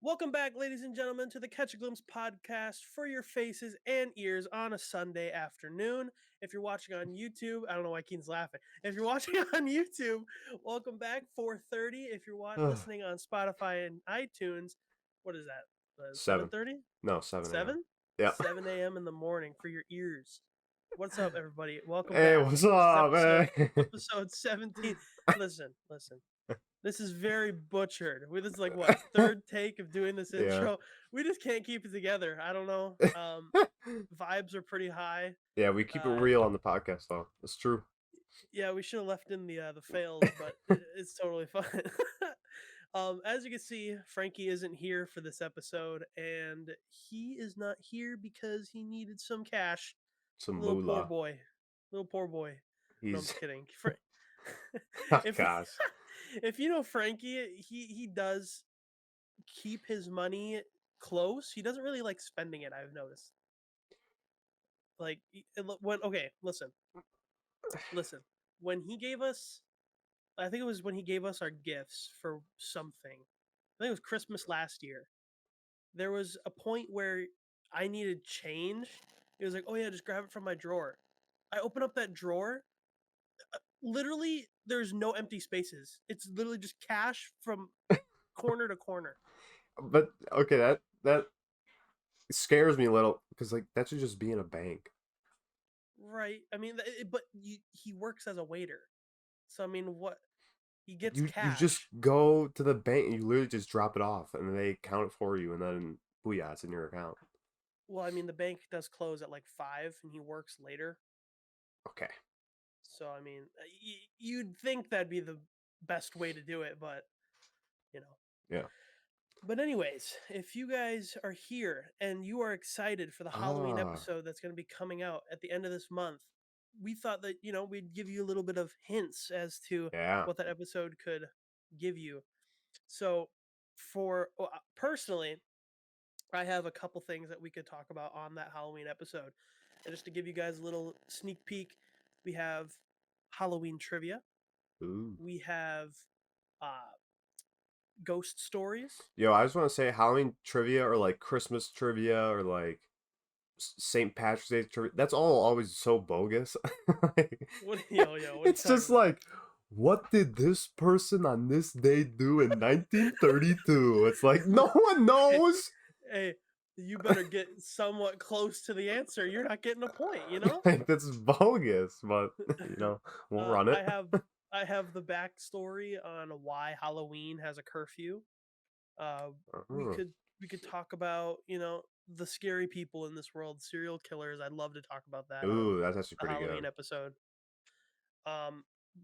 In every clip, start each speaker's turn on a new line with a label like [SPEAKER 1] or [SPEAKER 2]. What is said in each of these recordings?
[SPEAKER 1] Welcome back, ladies and gentlemen, to the Catch a Glimpse podcast for your faces and ears on a Sunday afternoon. If you're watching on YouTube, I don't know why Keen's laughing. If you're watching on YouTube, welcome back. 4:30. If you're
[SPEAKER 2] Ugh.
[SPEAKER 1] listening on Spotify and iTunes, what is that?
[SPEAKER 2] 7.
[SPEAKER 1] 7:30?
[SPEAKER 2] No, 7 a.m.
[SPEAKER 1] 7?
[SPEAKER 2] Yeah.
[SPEAKER 1] 7 a.m. in the morning for your ears. What's up, everybody? Welcome
[SPEAKER 2] Hey,
[SPEAKER 1] back.
[SPEAKER 2] what's
[SPEAKER 1] This is
[SPEAKER 2] up, man?
[SPEAKER 1] episode 17. Listen. This is very butchered. This is like what, third take of doing this
[SPEAKER 2] Yeah.
[SPEAKER 1] intro. We just can't keep it together. I don't know. Vibes are pretty high.
[SPEAKER 2] Yeah, we keep it
[SPEAKER 1] Uh,
[SPEAKER 2] real on the podcast, though. It's true.
[SPEAKER 1] yeah, we should have left in the fails, but it's totally fine. As you can see, Frankie isn't here for this episode, and he is not here because he needed some cash.
[SPEAKER 2] Some
[SPEAKER 1] Little poor
[SPEAKER 2] moolah.
[SPEAKER 1] boy. Little poor boy. No, I'm
[SPEAKER 2] He's.
[SPEAKER 1] just kidding.
[SPEAKER 2] Oh,
[SPEAKER 1] if
[SPEAKER 2] gosh.
[SPEAKER 1] if you know Frankie, he does keep his money close. He doesn't really like spending it, I've noticed. Like when listen. When he gave us, I think it was when he gave us our gifts for something. I think it was Christmas last year. There was a point where I needed change. He was like, "Oh yeah, just grab it from my drawer." I open up that drawer. Literally, there's no empty spaces. It's literally just cash from corner to corner.
[SPEAKER 2] But, okay, that scares me a little, because, like, that should just be in a bank.
[SPEAKER 1] Right. I mean, but he works as a waiter, so I mean, what he gets
[SPEAKER 2] You just
[SPEAKER 1] cash.
[SPEAKER 2] go to the bank and you literally just drop it off, and then they count it for you, and then, booyah, it's in your account.
[SPEAKER 1] Well, I mean, the bank does close at like 5, and he works later.
[SPEAKER 2] Okay.
[SPEAKER 1] So I mean, you'd think that'd be the best way to do it, but you know.
[SPEAKER 2] Yeah.
[SPEAKER 1] But anyways, if you guys are here and you are excited for the Halloween
[SPEAKER 2] Ah.
[SPEAKER 1] episode that's going to be coming out at the end of this month, we thought that we'd give you a little bit of hints as to
[SPEAKER 2] Yeah.
[SPEAKER 1] what that episode could give you. So, personally, I have a couple things that we could talk about on that Halloween episode. And just to give you guys a little sneak peek, we have Halloween trivia.
[SPEAKER 2] Ooh.
[SPEAKER 1] We have uh, ghost stories.
[SPEAKER 2] Yo, I just want to say Halloween trivia or like Christmas trivia or like St. Patrick's Day trivia. That's all always so bogus. Like,
[SPEAKER 1] What yo, what are you
[SPEAKER 2] it's
[SPEAKER 1] talking
[SPEAKER 2] just
[SPEAKER 1] about?
[SPEAKER 2] like, what did this person on this day do in 1932? It's like, no one knows.
[SPEAKER 1] Hey, you better get somewhat close to the answer. You're not getting a point, you know?
[SPEAKER 2] Like, that's bogus, but we'll run it.
[SPEAKER 1] I have the backstory on why Halloween has a curfew. Uh, we
[SPEAKER 2] Oh,
[SPEAKER 1] could we could talk about the scary people in this world, serial killers. I'd love to talk about that on
[SPEAKER 2] ooh, that's actually
[SPEAKER 1] the
[SPEAKER 2] pretty good.
[SPEAKER 1] Halloween episode.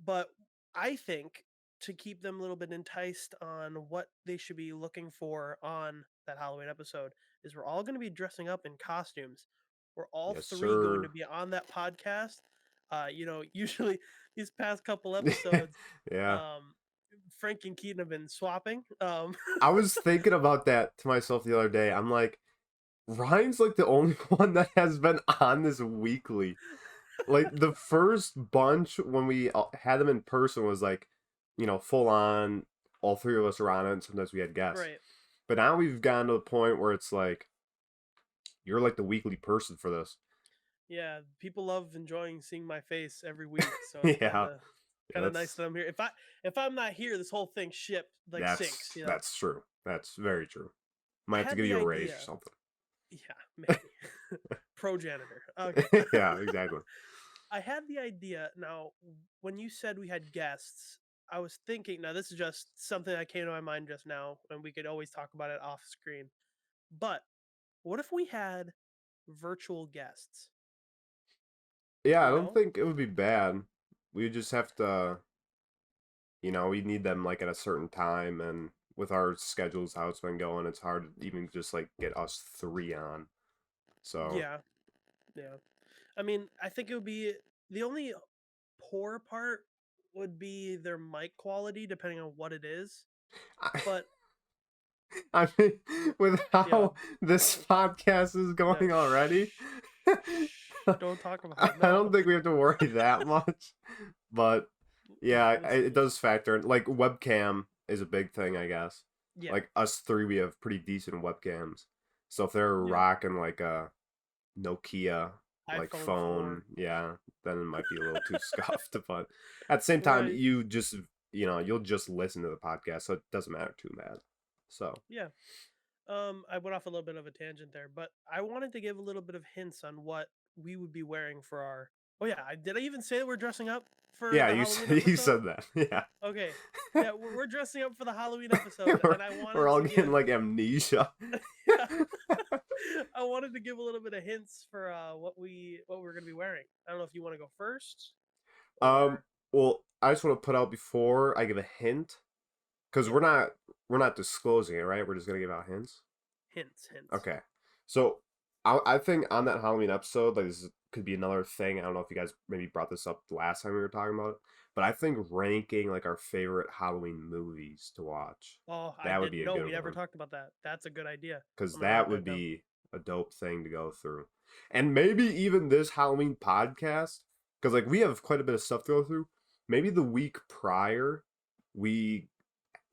[SPEAKER 1] But I think to keep them a little bit enticed on what they should be looking for on that Halloween episode is we're all going to be dressing up in costumes. We're all
[SPEAKER 2] Yes,
[SPEAKER 1] three going to
[SPEAKER 2] sir.
[SPEAKER 1] be on that podcast. Usually these past couple episodes,
[SPEAKER 2] Yeah.
[SPEAKER 1] um, Frank and Keaton have been swapping.
[SPEAKER 2] I was thinking about that to myself the other day. I'm like, Ryan's like the only one that has been on this weekly. Like the first bunch when we had them in person was like, full on. All three of us are on it, and sometimes we had guests.
[SPEAKER 1] Right.
[SPEAKER 2] But now we've gotten to the point where it's like, you're like the weekly person for this.
[SPEAKER 1] Yeah, people love enjoying seeing my face every week, so it's kind
[SPEAKER 2] Yeah,
[SPEAKER 1] of
[SPEAKER 2] yeah,
[SPEAKER 1] nice that I'm here. If I'm not here, this whole thing ship like sinks.
[SPEAKER 2] that's true. That's very true. Might
[SPEAKER 1] I
[SPEAKER 2] have to
[SPEAKER 1] had
[SPEAKER 2] give
[SPEAKER 1] the
[SPEAKER 2] you a raise
[SPEAKER 1] idea.
[SPEAKER 2] or something.
[SPEAKER 1] Yeah, maybe. Pro janitor. Okay.
[SPEAKER 2] Yeah, exactly.
[SPEAKER 1] I had the idea. Now, when you said we had guests, I was thinking. Now, this is just something that came to my mind just now, and we could always talk about it off screen. But what if we had virtual guests?
[SPEAKER 2] Yeah, I
[SPEAKER 1] You
[SPEAKER 2] don't
[SPEAKER 1] know,
[SPEAKER 2] think it would be bad. We just have to, we need them like at a certain time, and with our schedules, how it's been going, it's hard to even just like get us three on. So,
[SPEAKER 1] yeah, yeah. I mean, I think it would be the only poor part would be their mic quality, depending on what it is.
[SPEAKER 2] I,
[SPEAKER 1] But
[SPEAKER 2] I mean, with
[SPEAKER 1] yeah,
[SPEAKER 2] how this podcast is
[SPEAKER 1] no,
[SPEAKER 2] going already,
[SPEAKER 1] don't talk about
[SPEAKER 2] I
[SPEAKER 1] it.
[SPEAKER 2] don't
[SPEAKER 1] No,
[SPEAKER 2] think we have to worry that much. But yeah, it
[SPEAKER 1] listen.
[SPEAKER 2] does factor in. Like webcam is a big thing, I guess.
[SPEAKER 1] Yeah.
[SPEAKER 2] Like us three, we have pretty decent webcams. So if they're
[SPEAKER 1] Yeah.
[SPEAKER 2] rocking like a Nokia like
[SPEAKER 1] iPhone 4.
[SPEAKER 2] phone, yeah, then it might be a little too scuffed. But at the same time,
[SPEAKER 1] Right.
[SPEAKER 2] you'll just listen to the podcast, so it doesn't matter too bad. So
[SPEAKER 1] Yeah. I went off a little bit of a tangent there, but I wanted to give a little bit of hints on what we would be wearing for our. Oh yeah, did I even say that we're dressing up for
[SPEAKER 2] yeah,
[SPEAKER 1] the Halloween
[SPEAKER 2] you
[SPEAKER 1] episode?
[SPEAKER 2] said that, yeah.
[SPEAKER 1] Okay, yeah, we're dressing up for the Halloween episode, and I
[SPEAKER 2] We're
[SPEAKER 1] wanted
[SPEAKER 2] all
[SPEAKER 1] to
[SPEAKER 2] getting
[SPEAKER 1] give.
[SPEAKER 2] like amnesia.
[SPEAKER 1] Yeah, I wanted to give a little bit of hints for what we're gonna be wearing. I don't know if you want to go first,
[SPEAKER 2] um,
[SPEAKER 1] or
[SPEAKER 2] well, I just want to put out before I give a hint, because
[SPEAKER 1] yeah,
[SPEAKER 2] we're not disclosing it, right? We're just gonna give out hints.
[SPEAKER 1] hints.
[SPEAKER 2] Okay. So I think on that Halloween episode, like this could be another thing. I don't know if you guys maybe brought this up last time we were talking about it, but I think ranking like our favorite Halloween movies to watch,
[SPEAKER 1] Oh, I
[SPEAKER 2] that would
[SPEAKER 1] didn't
[SPEAKER 2] be a
[SPEAKER 1] know
[SPEAKER 2] good
[SPEAKER 1] we never
[SPEAKER 2] one.
[SPEAKER 1] talked about that. That's a good idea.
[SPEAKER 2] Because
[SPEAKER 1] I'm gonna
[SPEAKER 2] that
[SPEAKER 1] write
[SPEAKER 2] would
[SPEAKER 1] that down.
[SPEAKER 2] be a dope thing to go through. And maybe even this Halloween podcast, because like we have quite a bit of stuff to go through. Maybe the week prior, we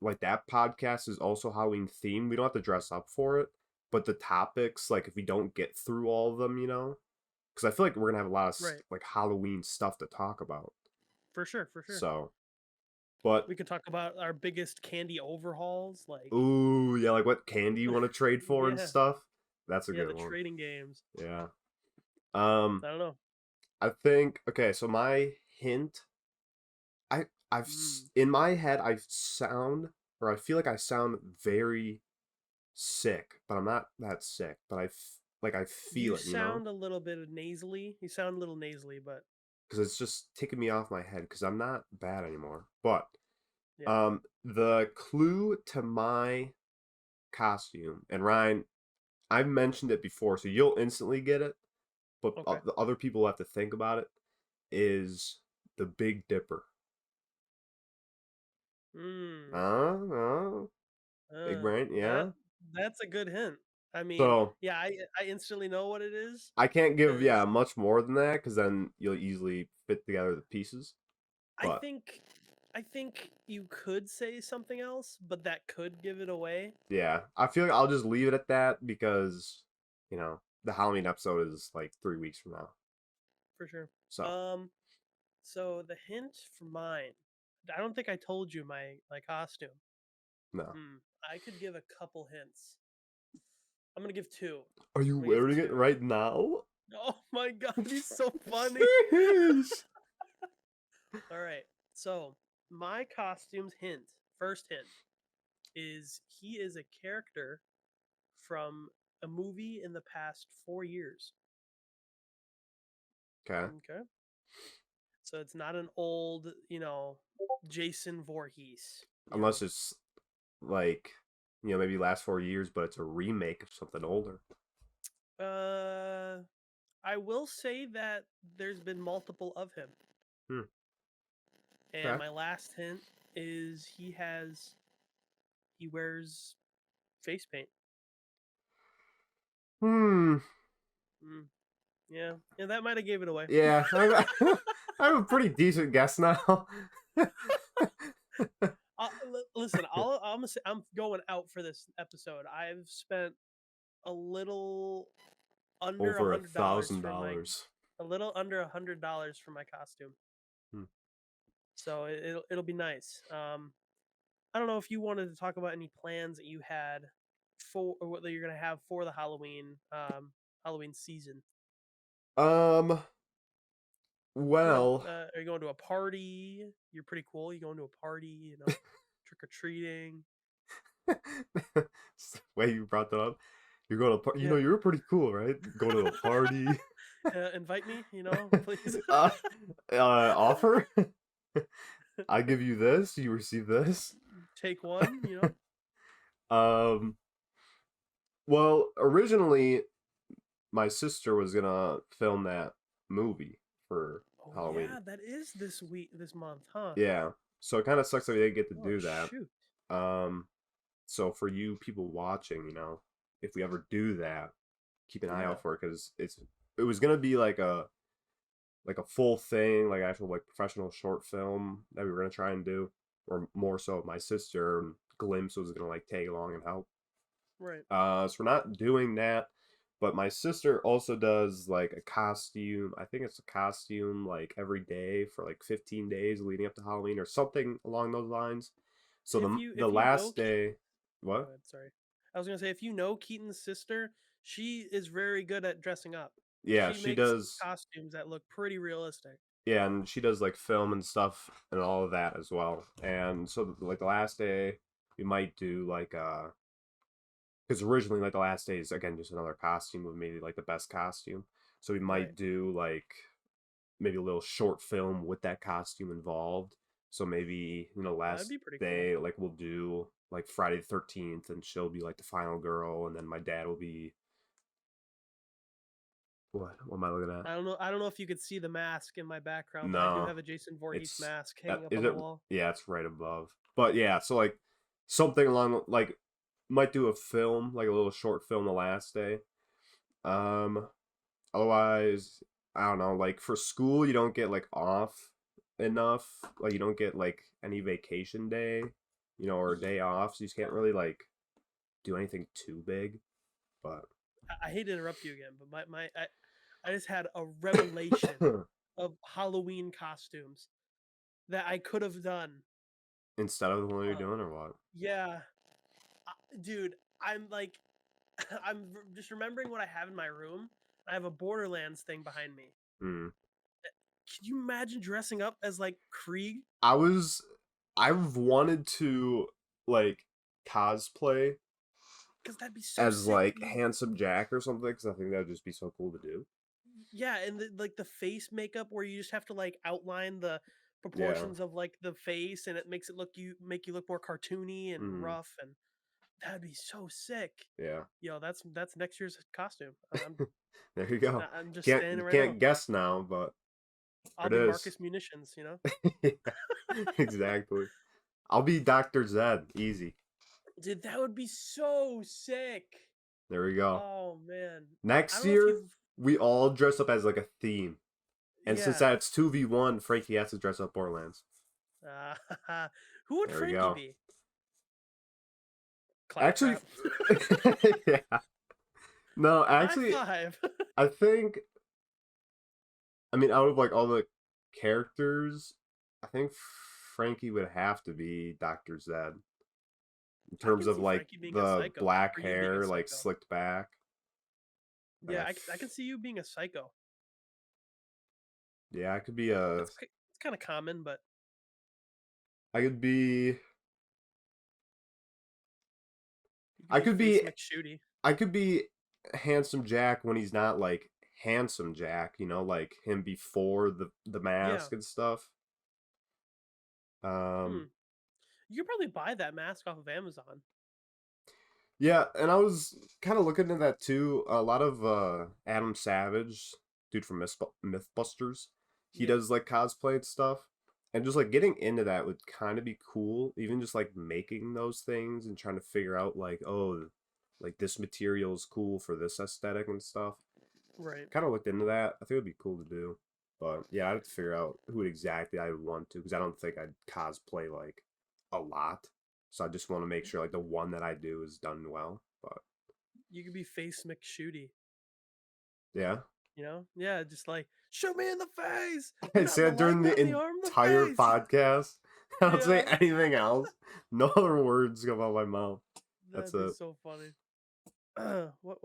[SPEAKER 2] like that podcast is also Halloween themed. We don't have to dress up for it, but the topics, like if we don't get through all of them, because I feel like we're gonna have a lot of
[SPEAKER 1] Right,
[SPEAKER 2] like Halloween stuff to talk about.
[SPEAKER 1] for sure, for sure.
[SPEAKER 2] So, but
[SPEAKER 1] We could talk about our biggest candy overhauls, like
[SPEAKER 2] ooh, yeah, like what candy you want to trade for and
[SPEAKER 1] yeah,
[SPEAKER 2] stuff. That's a
[SPEAKER 1] yeah,
[SPEAKER 2] good
[SPEAKER 1] the
[SPEAKER 2] one.
[SPEAKER 1] trading games.
[SPEAKER 2] Yeah. Um,
[SPEAKER 1] I don't know.
[SPEAKER 2] I think okay. So my hint,
[SPEAKER 1] Mm.
[SPEAKER 2] in my head I sound or I feel like I sound very sick, but I'm not that sick. But like I feel
[SPEAKER 1] You
[SPEAKER 2] it,
[SPEAKER 1] sound a little bit nasally. You sound a little nasally, but
[SPEAKER 2] because it's just taking me off my head because I'm not bad anymore. But
[SPEAKER 1] yeah.
[SPEAKER 2] the clue to my costume, and Ryan, I've mentioned it before, so you'll instantly get it. But
[SPEAKER 1] Okay.
[SPEAKER 2] the other people have to think about it. Is the Big Dipper?
[SPEAKER 1] Mm.
[SPEAKER 2] Big brain,
[SPEAKER 1] That
[SPEAKER 2] yeah.
[SPEAKER 1] that's a good hint. I mean,
[SPEAKER 2] So
[SPEAKER 1] yeah, I instantly know what it is
[SPEAKER 2] I can't give
[SPEAKER 1] because
[SPEAKER 2] much more than that because then you'll easily fit together the pieces.
[SPEAKER 1] I
[SPEAKER 2] But
[SPEAKER 1] think I think you could say something else, but that could give it away
[SPEAKER 2] yeah, I feel like I'll just leave it at that because the Halloween episode is like 3 weeks from now.
[SPEAKER 1] for sure.
[SPEAKER 2] So
[SPEAKER 1] Um, so the hint for mine, I don't think I told you my costume.
[SPEAKER 2] no,
[SPEAKER 1] I could give a couple hints. I'm gonna give two.
[SPEAKER 2] are you
[SPEAKER 1] I'm gonna give
[SPEAKER 2] wearing it
[SPEAKER 1] two.
[SPEAKER 2] right now?
[SPEAKER 1] Oh my god, he's so funny.
[SPEAKER 2] Sheesh.
[SPEAKER 1] All right. So, my costume's hint, first hint, is he is a character from a movie in the past 4 years.
[SPEAKER 2] Okay,
[SPEAKER 1] Okay. So it's not an old, Jason Voorhees. You
[SPEAKER 2] unless
[SPEAKER 1] know.
[SPEAKER 2] it's like maybe last 4 years, but it's a remake of something older.
[SPEAKER 1] Uh, I will say that there's been multiple of him.
[SPEAKER 2] Hmm.
[SPEAKER 1] And
[SPEAKER 2] Okay.
[SPEAKER 1] my last hint is he wears face paint.
[SPEAKER 2] Hmm.
[SPEAKER 1] Mm, yeah, yeah, that might have gave it away.
[SPEAKER 2] Yeah, I have a pretty decent guess now.
[SPEAKER 1] Listen, I'm going out for this episode. I've spent a little under a
[SPEAKER 2] Over a
[SPEAKER 1] hundred dollars
[SPEAKER 2] thousand
[SPEAKER 1] for my
[SPEAKER 2] dollars.
[SPEAKER 1] a little under $100 for my costume.
[SPEAKER 2] Hmm.
[SPEAKER 1] So it'll be nice. I don't know if you wanted to talk about any plans that you had for or what that you're gonna have for the Halloween season.
[SPEAKER 2] Um. Well,
[SPEAKER 1] Are you going to a party? You're pretty cool. You going to a party? Trick or treating.
[SPEAKER 2] the way you brought that up, you're going to
[SPEAKER 1] Yeah.
[SPEAKER 2] you were pretty cool, right? Going to a party.
[SPEAKER 1] Invite me, please.
[SPEAKER 2] uh, offer. I give you this. You receive this.
[SPEAKER 1] Take one.
[SPEAKER 2] Um. Well, originally, my sister was gonna film that movie for
[SPEAKER 1] Oh
[SPEAKER 2] Halloween.
[SPEAKER 1] yeah, that is this month, huh?
[SPEAKER 2] Yeah. So it kind of sucks that we didn't get to
[SPEAKER 1] Oh
[SPEAKER 2] do that.
[SPEAKER 1] shoot.
[SPEAKER 2] Um. So for you people watching, if we ever do that, keep an eye
[SPEAKER 1] Yeah.
[SPEAKER 2] out for it because it was gonna be like a full thing, like actual like professional short film that we were gonna try and do, or more so my sister. glimpse was gonna like tag along and help.
[SPEAKER 1] Right.
[SPEAKER 2] So we're not doing that. But my sister also does like a costume. I think it's a costume like every day for like 15 days leading up to Halloween or something along those lines. So the
[SPEAKER 1] If you know
[SPEAKER 2] last
[SPEAKER 1] Keaton,
[SPEAKER 2] day,
[SPEAKER 1] go
[SPEAKER 2] what?
[SPEAKER 1] ahead. Sorry, I was gonna say if you know Keaton's sister, she is very good at dressing up.
[SPEAKER 2] Yeah,
[SPEAKER 1] She
[SPEAKER 2] she
[SPEAKER 1] makes
[SPEAKER 2] does.
[SPEAKER 1] costumes that look pretty realistic.
[SPEAKER 2] Yeah, and she does like film and stuff and all of that as well. And so like the last day, we might do like because originally like the last day is again just another costume with maybe like the best costume. So we
[SPEAKER 1] Right.
[SPEAKER 2] might do like maybe a little short film with that costume involved. So maybe,
[SPEAKER 1] That'd
[SPEAKER 2] last
[SPEAKER 1] be pretty cool.
[SPEAKER 2] day, like we'll do like Friday the 13th and she'll be like the final girl and then my dad will be what am I looking at?
[SPEAKER 1] I don't know if you could see the mask in my background, but I do
[SPEAKER 2] No.
[SPEAKER 1] have a Jason Voorhees
[SPEAKER 2] It's
[SPEAKER 1] mask
[SPEAKER 2] that
[SPEAKER 1] hanging up
[SPEAKER 2] is
[SPEAKER 1] on the
[SPEAKER 2] it
[SPEAKER 1] wall.
[SPEAKER 2] yeah, it's right above. But yeah, so like something along like might do a film, like a little short film the last day. Um Otherwise, I don't know, like for school you don't get like off enough. Like you don't get like any vacation day, or a day off, so you can't really like do anything too big. But
[SPEAKER 1] I hate to interrupt you again, but I just had a revelation of Halloween costumes that I could have done.
[SPEAKER 2] instead of the one you're
[SPEAKER 1] Uh,
[SPEAKER 2] doing or what?
[SPEAKER 1] yeah, dude, I'm like, just remembering what I have in my room. I have a Borderlands thing behind me.
[SPEAKER 2] Hmm.
[SPEAKER 1] Can you imagine dressing up as like Krieg?
[SPEAKER 2] I was I've wanted to like cosplay
[SPEAKER 1] Because that'd be so
[SPEAKER 2] as
[SPEAKER 1] sick.
[SPEAKER 2] like Handsome Jack or something because I think that would just be so cool to do.
[SPEAKER 1] Yeah, and like the face makeup where you just have to like outline the
[SPEAKER 2] Yeah.
[SPEAKER 1] proportions of like the face, and it makes it make you look more cartoony and
[SPEAKER 2] Hmm.
[SPEAKER 1] rough, and that'd be so sick.
[SPEAKER 2] Yeah.
[SPEAKER 1] Yo, that's next year's costume.
[SPEAKER 2] There you go.
[SPEAKER 1] I'm just
[SPEAKER 2] Can't
[SPEAKER 1] standing
[SPEAKER 2] you
[SPEAKER 1] right now.
[SPEAKER 2] can't guess now, but
[SPEAKER 1] I'll
[SPEAKER 2] it
[SPEAKER 1] be
[SPEAKER 2] is.
[SPEAKER 1] Marcus Munitions, you know.
[SPEAKER 2] Yeah, exactly. I'll be Dr. Zed. Easy.
[SPEAKER 1] Dude, that would be so sick.
[SPEAKER 2] There we go.
[SPEAKER 1] Oh man, I
[SPEAKER 2] Next
[SPEAKER 1] don't know if
[SPEAKER 2] year,
[SPEAKER 1] you've.
[SPEAKER 2] we all dress up as like a theme. And since
[SPEAKER 1] Yeah.
[SPEAKER 2] that's 2v1, Frankie has to dress up Borderlands.
[SPEAKER 1] Who would
[SPEAKER 2] There we
[SPEAKER 1] Frankie
[SPEAKER 2] go.
[SPEAKER 1] be?
[SPEAKER 2] Actually,
[SPEAKER 1] Claptrap.
[SPEAKER 2] yeah. No,
[SPEAKER 1] High
[SPEAKER 2] actually,
[SPEAKER 1] five.
[SPEAKER 2] I think, I mean, out of like all the characters, I think Frankie would have to be Dr. Zed. In
[SPEAKER 1] I
[SPEAKER 2] terms
[SPEAKER 1] can
[SPEAKER 2] of
[SPEAKER 1] see
[SPEAKER 2] like
[SPEAKER 1] Frankie being a
[SPEAKER 2] the
[SPEAKER 1] psycho,
[SPEAKER 2] black
[SPEAKER 1] or you being a
[SPEAKER 2] hair, like
[SPEAKER 1] psycho.
[SPEAKER 2] slicked back. Like
[SPEAKER 1] Yeah, I can see you being a psycho.
[SPEAKER 2] yeah, I could be a,
[SPEAKER 1] It's kind of common, but
[SPEAKER 2] I could be,
[SPEAKER 1] you could
[SPEAKER 2] I
[SPEAKER 1] be
[SPEAKER 2] could
[SPEAKER 1] Face
[SPEAKER 2] be
[SPEAKER 1] McShooty.
[SPEAKER 2] I could be Handsome Jack when he's not like handsome Jack, like him before the
[SPEAKER 1] Yeah.
[SPEAKER 2] mask and stuff. Um
[SPEAKER 1] Hmm. You could probably buy that mask off of Amazon.
[SPEAKER 2] yeah, and I was kind of looking at that too. A lot of Adam Savage, dude from Mythbusters, he
[SPEAKER 1] Yep.
[SPEAKER 2] does like cosplay and stuff. And just like getting into that would kind of be cool, even just like making those things and trying to figure out like, oh, like this material is cool for this aesthetic and stuff.
[SPEAKER 1] Right.
[SPEAKER 2] Kind of looked into that. I think it'd be cool to do. But yeah, I'd have to figure out who exactly I would want to because I don't think I'd cosplay like a lot. So I just want to make sure like the one that I do is done well. But
[SPEAKER 1] You could be Face McShooty.
[SPEAKER 2] yeah,
[SPEAKER 1] You know? Yeah, just like shoot me in the face.
[SPEAKER 2] I
[SPEAKER 1] Not
[SPEAKER 2] say
[SPEAKER 1] the
[SPEAKER 2] it
[SPEAKER 1] leg,
[SPEAKER 2] during
[SPEAKER 1] not
[SPEAKER 2] the
[SPEAKER 1] the arm, the
[SPEAKER 2] entire
[SPEAKER 1] face.
[SPEAKER 2] podcast. I don't say
[SPEAKER 1] Yeah.
[SPEAKER 2] anything else. No other words come out of my mouth. That's
[SPEAKER 1] That'd be
[SPEAKER 2] it.
[SPEAKER 1] so funny. What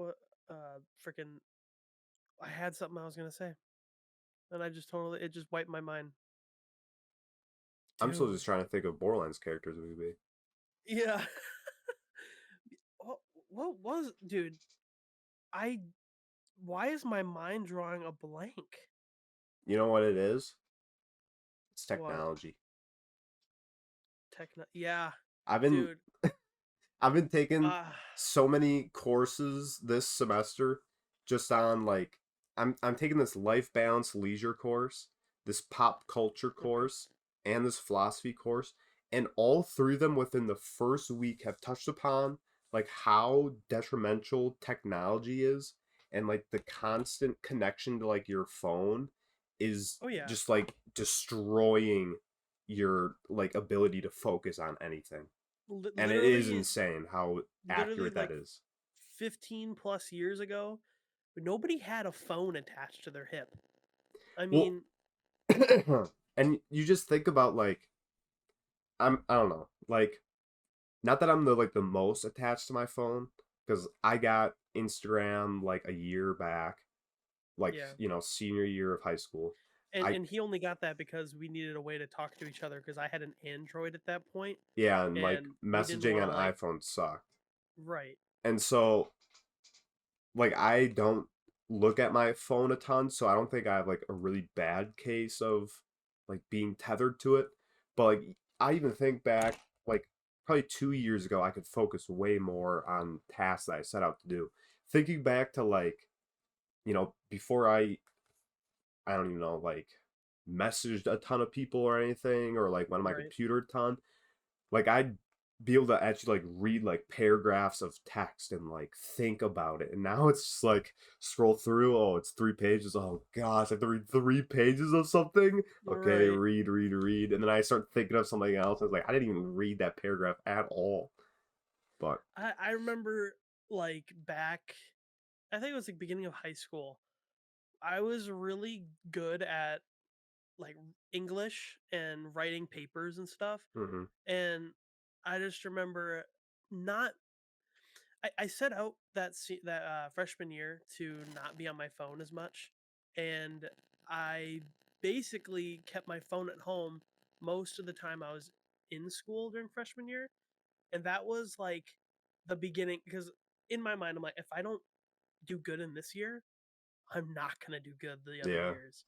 [SPEAKER 1] freaking I had something I was gonna say. And I just totally it just wiped my mind.
[SPEAKER 2] I'm still just
[SPEAKER 1] Dude.
[SPEAKER 2] trying to think of Borderlands characters we could be.
[SPEAKER 1] Yeah. what, what was dude? I why is my mind drawing a blank?
[SPEAKER 2] You know what it is? It's
[SPEAKER 1] What?
[SPEAKER 2] technology.
[SPEAKER 1] Techno Yeah,
[SPEAKER 2] I've been
[SPEAKER 1] dude.
[SPEAKER 2] I've been taking
[SPEAKER 1] Uh
[SPEAKER 2] so many courses this semester just on like I'm taking this life balance leisure course, this pop culture
[SPEAKER 1] okay.
[SPEAKER 2] course, and this philosophy course, and all three of them within the first week have touched upon like how detrimental technology is and like the constant connection to like your phone is
[SPEAKER 1] Oh yeah.
[SPEAKER 2] just like destroying your like ability to focus on anything. And it is
[SPEAKER 1] literally,
[SPEAKER 2] insane how
[SPEAKER 1] literally
[SPEAKER 2] accurate that
[SPEAKER 1] like
[SPEAKER 2] is.
[SPEAKER 1] 15 plus years ago, nobody had a phone attached to their hip. I
[SPEAKER 2] Well,
[SPEAKER 1] mean,
[SPEAKER 2] and you just think about like I don't know, like not that I'm the most attached to my phone because I got Instagram like a year back, like
[SPEAKER 1] yeah.
[SPEAKER 2] senior year of high school.
[SPEAKER 1] And
[SPEAKER 2] I
[SPEAKER 1] he only got that because we needed a way to talk to each other because I had an Android at that point,
[SPEAKER 2] Yeah, and like
[SPEAKER 1] and we didn't
[SPEAKER 2] messaging
[SPEAKER 1] want
[SPEAKER 2] on
[SPEAKER 1] to like
[SPEAKER 2] iPhone sucked.
[SPEAKER 1] right.
[SPEAKER 2] And so like I don't look at my phone a ton, so I don't think I have like a really bad case of like being tethered to it. But like I even think back like probably 2 years ago, I could focus way more on tasks that I set out to do. Thinking back to like before I don't even know like messaged a ton of people or anything, or like went on my
[SPEAKER 1] Right.
[SPEAKER 2] computer a ton. Like I'd be able to actually like read like paragraphs of text and like think about it. And now it's just like scroll through, oh, it's 3 pages. Oh gosh, I have to read 3 pages of something. Okay,
[SPEAKER 1] Right.
[SPEAKER 2] read. And then I start thinking of something else. I was like, I didn't even read that paragraph at all. But
[SPEAKER 1] I remember like back, I think it was like beginning of high school. I was really good at like English and writing papers and stuff.
[SPEAKER 2] mhm,
[SPEAKER 1] And I just remember not I set out that freshman year to not be on my phone as much, and I basically kept my phone at home most of the time I was in school during freshman year, and that was like the beginning because in my mind I'm like if I don't do good in this year, I'm not gonna do good the other
[SPEAKER 2] yeah,
[SPEAKER 1] years.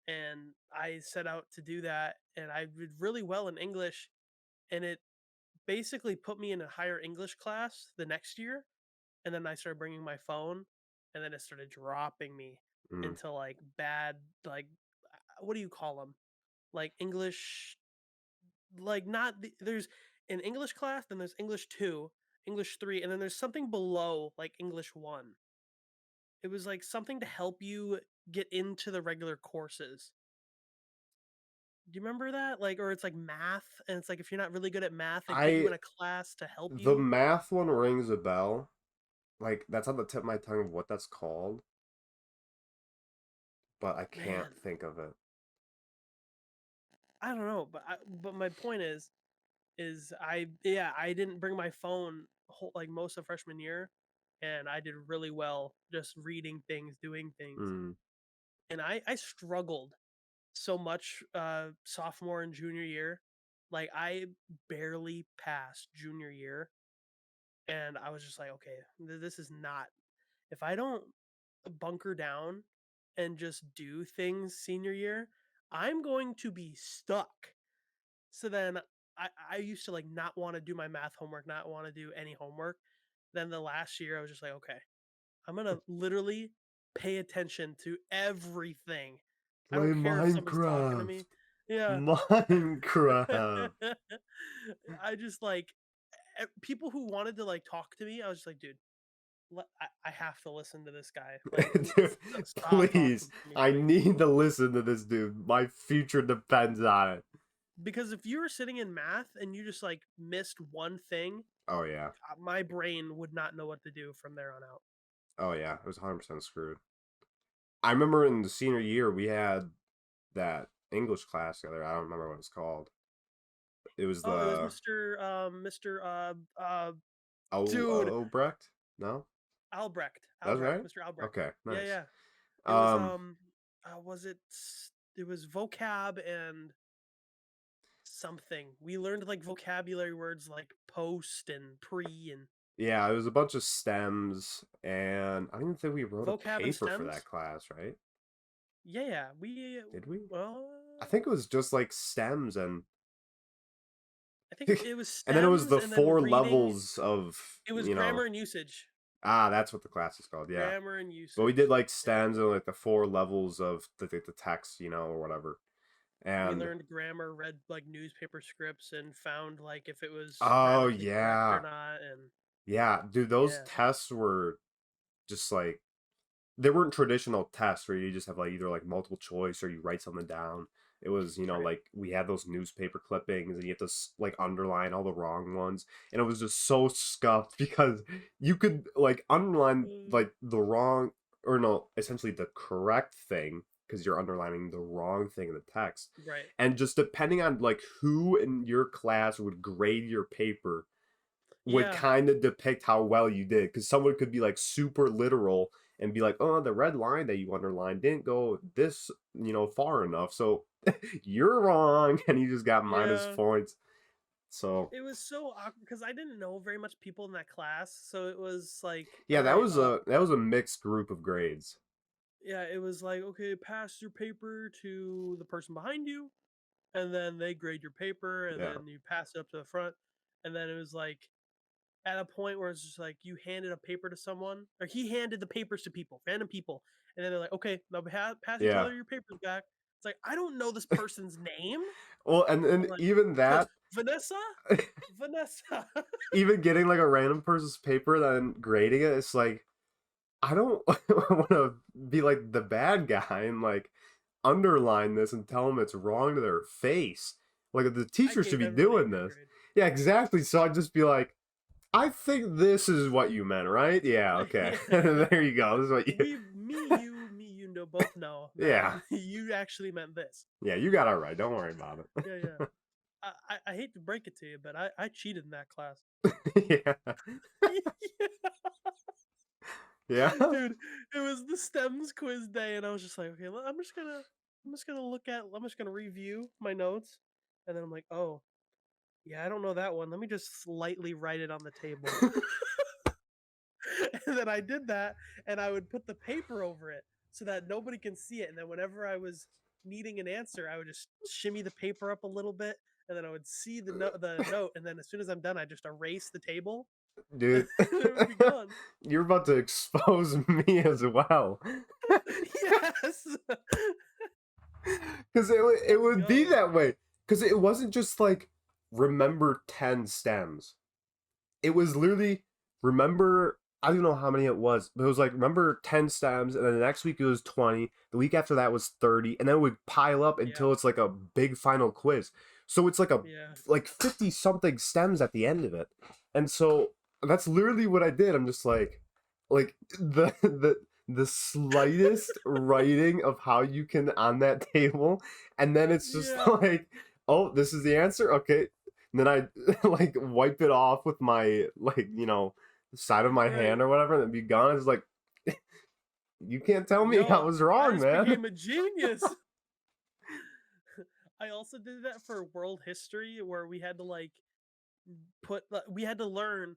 [SPEAKER 1] And I set out to do that, and I did really well in English, and it basically put me in a higher English class the next year, and then I started bringing my phone, and then it started dropping me
[SPEAKER 2] mm.
[SPEAKER 1] into like bad, like what do you call them? Like English, like not there's an English class, then there's English two, English three, and then there's something below like English one. It was like something to help you get into the regular courses. Do you remember that? Like, or it's like math, and it's like if you're not really good at math, they put you
[SPEAKER 2] I
[SPEAKER 1] in a class to help
[SPEAKER 2] the
[SPEAKER 1] you.
[SPEAKER 2] math one rings a bell. Like that's on the tip of my tongue of what that's called, but I can't
[SPEAKER 1] Man,
[SPEAKER 2] think of it.
[SPEAKER 1] I don't know, but my point is I yeah I didn't bring my phone like most of freshman year, and I did really well just reading things, doing things,
[SPEAKER 2] Mm.
[SPEAKER 1] and I struggled so much sophomore and junior year, like I barely passed junior year, and I was just like okay this is not if I don't bunker down and just do things senior year, I'm going to be stuck. So then I used to like not want to do my math homework, not want to do any homework. Then the last year I was just like, okay, I'm gonna literally pay attention to everything. I
[SPEAKER 2] Play
[SPEAKER 1] don't care if someone's talking to
[SPEAKER 2] Minecraft.
[SPEAKER 1] me. Yeah.
[SPEAKER 2] Minecraft.
[SPEAKER 1] I just like people who wanted to like talk to me, I was just like, dude, I have to listen to this guy. Like,
[SPEAKER 2] Dude,
[SPEAKER 1] stop
[SPEAKER 2] please.
[SPEAKER 1] talking to me,
[SPEAKER 2] I
[SPEAKER 1] please.
[SPEAKER 2] need to listen to this dude. My future depends on it.
[SPEAKER 1] Because if you were sitting in math and you just like missed one thing,
[SPEAKER 2] Oh yeah.
[SPEAKER 1] my brain would not know what to do from there on out.
[SPEAKER 2] Oh yeah. It was 100% screwed. I remember in the senior year we had that English class together. I don't remember what it's called. It was
[SPEAKER 1] Oh, it was
[SPEAKER 2] the
[SPEAKER 1] Mr. Dude,
[SPEAKER 2] Obrecht? No?
[SPEAKER 1] Albrecht,
[SPEAKER 2] That's
[SPEAKER 1] Albrecht,
[SPEAKER 2] right?
[SPEAKER 1] Mr. Albrecht.
[SPEAKER 2] Okay,
[SPEAKER 1] Yeah,
[SPEAKER 2] nice.
[SPEAKER 1] yeah. It was
[SPEAKER 2] Um
[SPEAKER 1] was it? It was vocab and something. We learned like vocabulary words like post and pre and
[SPEAKER 2] yeah, it was a bunch of stems and I don't even think we wrote a
[SPEAKER 1] vocab and
[SPEAKER 2] paper for that
[SPEAKER 1] stems.
[SPEAKER 2] class, right?
[SPEAKER 1] Yeah, yeah. We
[SPEAKER 2] Did we?
[SPEAKER 1] well,
[SPEAKER 2] I think it was just like stems and
[SPEAKER 1] I think it was
[SPEAKER 2] and then it was
[SPEAKER 1] stems
[SPEAKER 2] the
[SPEAKER 1] and then
[SPEAKER 2] four
[SPEAKER 1] reading.
[SPEAKER 2] levels of,
[SPEAKER 1] It was grammar and usage.
[SPEAKER 2] that's what the class is called, yeah.
[SPEAKER 1] Grammar and
[SPEAKER 2] But we did
[SPEAKER 1] usage.
[SPEAKER 2] like
[SPEAKER 1] Yeah.
[SPEAKER 2] stems and like the four levels of the text, or whatever.
[SPEAKER 1] We
[SPEAKER 2] And
[SPEAKER 1] learned grammar, read like newspaper scripts, and found like if it was
[SPEAKER 2] oh
[SPEAKER 1] grammatically correct or
[SPEAKER 2] yeah.
[SPEAKER 1] not. And
[SPEAKER 2] Yeah, dude, those
[SPEAKER 1] yeah,
[SPEAKER 2] tests were just they weren't traditional tests where you just have like either like multiple choice or you write something down. It was,
[SPEAKER 1] Right.
[SPEAKER 2] like we had those newspaper clippings and you have to like underline all the wrong ones. And it was just so scuffed because you could like underline
[SPEAKER 1] Mm,
[SPEAKER 2] like the wrong or no, essentially the correct thing because you're underlining the wrong thing in the text.
[SPEAKER 1] right.
[SPEAKER 2] And just depending on like who in your class would grade your paper would
[SPEAKER 1] Yeah.
[SPEAKER 2] kind of depict how well you did because someone could be like super literal and be like, oh, the red line that you underlined didn't go this far enough, so you're wrong, and you just got minus
[SPEAKER 1] Yeah.
[SPEAKER 2] points. So
[SPEAKER 1] It was so awkward because I didn't know very much people in that class, so it was like,
[SPEAKER 2] yeah,
[SPEAKER 1] all
[SPEAKER 2] that
[SPEAKER 1] right,
[SPEAKER 2] was a mixed group of grades.
[SPEAKER 1] yeah, it was like, okay, pass your paper to the person behind you, and then they grade your paper, and
[SPEAKER 2] Yeah,
[SPEAKER 1] then you pass it up to the front, and then it was like at a point where it's just like you handed a paper to someone, or he handed the papers to people, random people, and then they're like, okay, now pass each
[SPEAKER 2] yeah.
[SPEAKER 1] other your papers back. It's like I don't know this person's name.
[SPEAKER 2] Well, and
[SPEAKER 1] I'm like,
[SPEAKER 2] even that,
[SPEAKER 1] Vanessa, Vanessa.
[SPEAKER 2] even getting like a random person's paper then grading it, it's like I don't want to be like the bad guy and like underline this and tell them it's wrong to their face. Like the
[SPEAKER 1] I
[SPEAKER 2] teacher should
[SPEAKER 1] gave
[SPEAKER 2] be
[SPEAKER 1] everybody a
[SPEAKER 2] doing
[SPEAKER 1] good
[SPEAKER 2] this.
[SPEAKER 1] grade.
[SPEAKER 2] Yeah, exactly. So I'd just be like, I think this is what you meant, right? Yeah, okay.
[SPEAKER 1] Yeah.
[SPEAKER 2] There you go. This is what you.
[SPEAKER 1] Me, you know, both know that
[SPEAKER 2] Yeah,
[SPEAKER 1] you actually meant this.
[SPEAKER 2] yeah. You got it right. Don't worry about
[SPEAKER 1] Yeah, yeah. I hate to break it to you, but I cheated in that class.
[SPEAKER 2] it. Yeah, yeah.
[SPEAKER 1] Dude, it was the stems quiz day, and I was just like, okay, I'm just gonna I'm just gonna review my notes, and then I'm like, oh, yeah, I don't know that one. Let me just slightly write it on the table. And then I did that, and I would put the paper over it so that nobody can see it. And then whenever I was needing an answer, I would just shimmy the paper up a little bit, and then I would see the note, and then as soon as I'm done, I just erase the table, and
[SPEAKER 2] Dude,
[SPEAKER 1] it would be gone.
[SPEAKER 2] you're about to expose me as well.
[SPEAKER 1] Yes.
[SPEAKER 2] Because it
[SPEAKER 1] Let's
[SPEAKER 2] would be
[SPEAKER 1] go.
[SPEAKER 2] that way. Because it wasn't just like remember 10 stems. It was literally remember, I don't know how many it was, but it was like remember 10 stems, and then the next week it was 20. The week after that was 30, and then it would pile up
[SPEAKER 1] Yeah.
[SPEAKER 2] until it's like a big final quiz. So it's
[SPEAKER 1] Yeah.
[SPEAKER 2] like 50 something stems at the end of it. And so that's literally what I did. I'm just like the slightest writing of how you can on that table, and then it's just
[SPEAKER 1] Yeah.
[SPEAKER 2] like, oh, this is the answer. Okay, and then I like wipe it off with my side of my
[SPEAKER 1] Right.
[SPEAKER 2] hand or whatever, and then be gone. It's like you can't tell me I
[SPEAKER 1] Yo,
[SPEAKER 2] was
[SPEAKER 1] I
[SPEAKER 2] wrong,
[SPEAKER 1] just
[SPEAKER 2] man.
[SPEAKER 1] became a genius. I also did that for world history where we had to like we had to learn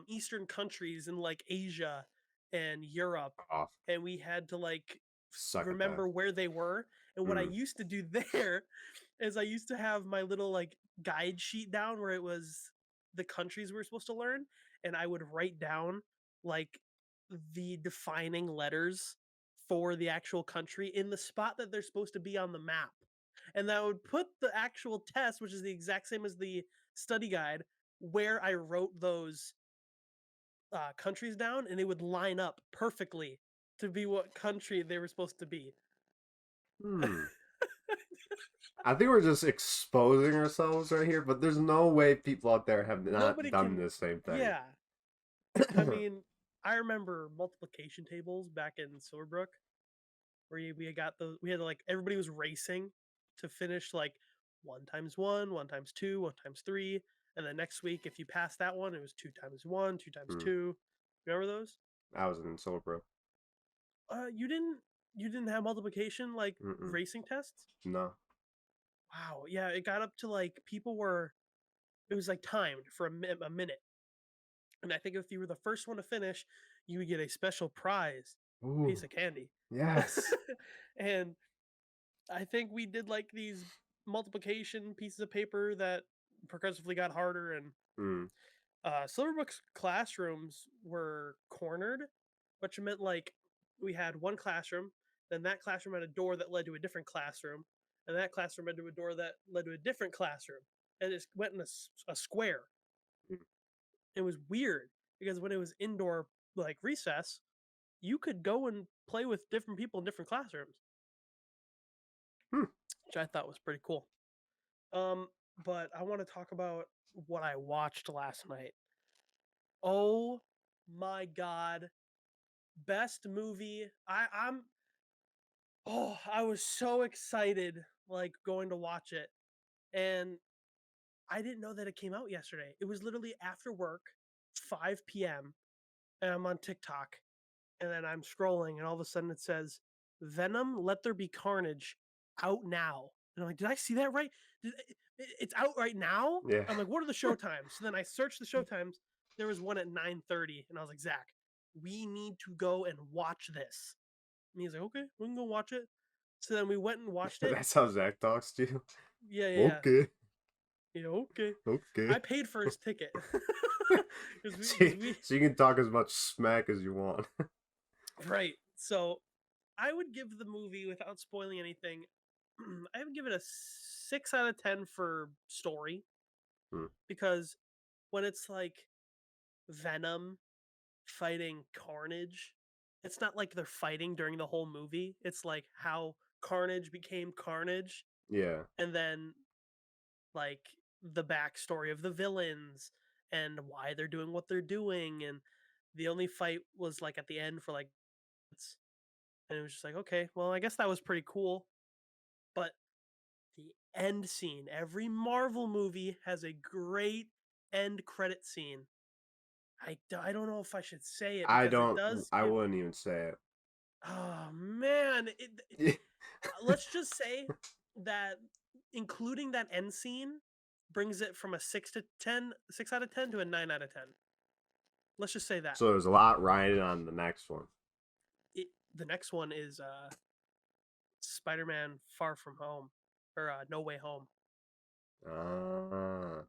[SPEAKER 1] eastern countries in like Asia and Europe,
[SPEAKER 2] Off,
[SPEAKER 1] and we had to like
[SPEAKER 2] suck at that.
[SPEAKER 1] remember where they were. And what I
[SPEAKER 2] Mm,
[SPEAKER 1] used to do there is I used to have my little like guide sheet down where it was the countries we were supposed to learn, and I would write down like the defining letters for the actual country in the spot that they're supposed to be on the map. And that would put the actual test, which is the exact same as the study guide, where I wrote those countries down, and it would line up perfectly to be what country they were supposed to be.
[SPEAKER 2] hmm. I think we're just exposing ourselves right here, but there's no way people out there have not
[SPEAKER 1] Nobody
[SPEAKER 2] done
[SPEAKER 1] can,
[SPEAKER 2] this same thing.
[SPEAKER 1] yeah. I mean, I remember multiplication tables back in Silverbrook where we got those. We had to, like, everybody was racing to finish like one times one, one times two, one times three, and then next week if you passed that one, it was two times one, two times
[SPEAKER 2] Hmm.
[SPEAKER 1] two. Remember those?
[SPEAKER 2] I was in Silverbrook.
[SPEAKER 1] You didn't. You didn't have multiplication like
[SPEAKER 2] Mm-mm.
[SPEAKER 1] racing tests?
[SPEAKER 2] No.
[SPEAKER 1] Wow. Yeah, it got up to like people were. It was like timed for a minute, and I think if you were the first one to finish, you would get a special prize, piece
[SPEAKER 2] Ooh,
[SPEAKER 1] of candy.
[SPEAKER 2] yes.
[SPEAKER 1] And I think we did like these multiplication pieces of paper that progressively got harder, and
[SPEAKER 2] Mm,
[SPEAKER 1] Silverbook's classrooms were cornered, which meant like we had one classroom, then that classroom had a door that led to a different classroom, and that classroom led to a door that led to a different classroom, and it went in a square.
[SPEAKER 2] mm.
[SPEAKER 1] It was weird because when it was indoor like recess, you could go and play with different people in different classrooms.
[SPEAKER 2] Hmm.
[SPEAKER 1] which I thought was pretty cool. Um, but I want to talk about what I watched last night. Oh my god, best movie. I was so excited like going to watch it, and I didn't know that it came out yesterday. It was literally after work, 5 p.m., and I'm on TikTok, and then I'm scrolling, and all of a sudden it says, "Venom: Let There Be Carnage, out now." And I'm like, "Did I see that right? It's out right now?"
[SPEAKER 2] Yeah.
[SPEAKER 1] I'm like, "What are the show times?" So then I searched the show times. There was one at 9:30, and I was like, "Zach, we need to go and watch this." And he's like, "Okay, we can go watch it." So then we went and watched it.
[SPEAKER 2] That's how Zach talks to you.
[SPEAKER 1] Yeah, yeah, yeah.
[SPEAKER 2] Okay.
[SPEAKER 1] Yeah, okay.
[SPEAKER 2] Okay.
[SPEAKER 1] I paid for his ticket because we,
[SPEAKER 2] so,
[SPEAKER 1] because we,
[SPEAKER 2] so you can talk as much smack as you want.
[SPEAKER 1] right. So I would give the movie, without spoiling anything, I would give it a 6 out of 10 for story,
[SPEAKER 2] Hmm.
[SPEAKER 1] because when it's like Venom fighting Carnage, it's not like they're fighting during the whole movie. It's like how Carnage became Carnage,
[SPEAKER 2] Yeah.
[SPEAKER 1] and then like the backstory of the villains and why they're doing what they're doing. And the only fight was like at the end for like, and it was just like, okay, well, I guess that was pretty cool. But the end scene, every Marvel movie has a great end credit scene. I don't know if I should say it
[SPEAKER 2] I
[SPEAKER 1] because it
[SPEAKER 2] don't.
[SPEAKER 1] does
[SPEAKER 2] I
[SPEAKER 1] give.
[SPEAKER 2] wouldn't even say
[SPEAKER 1] Oh man,
[SPEAKER 2] it.
[SPEAKER 1] let's just say that including that end scene brings it from a 6 to 10, 6 out of 10 to a 9 out of 10. Let's just say that.
[SPEAKER 2] So there's a lot riding on the next one.
[SPEAKER 1] The next one is Spider-Man: Far From Home, or No Way Home.
[SPEAKER 2] Ah.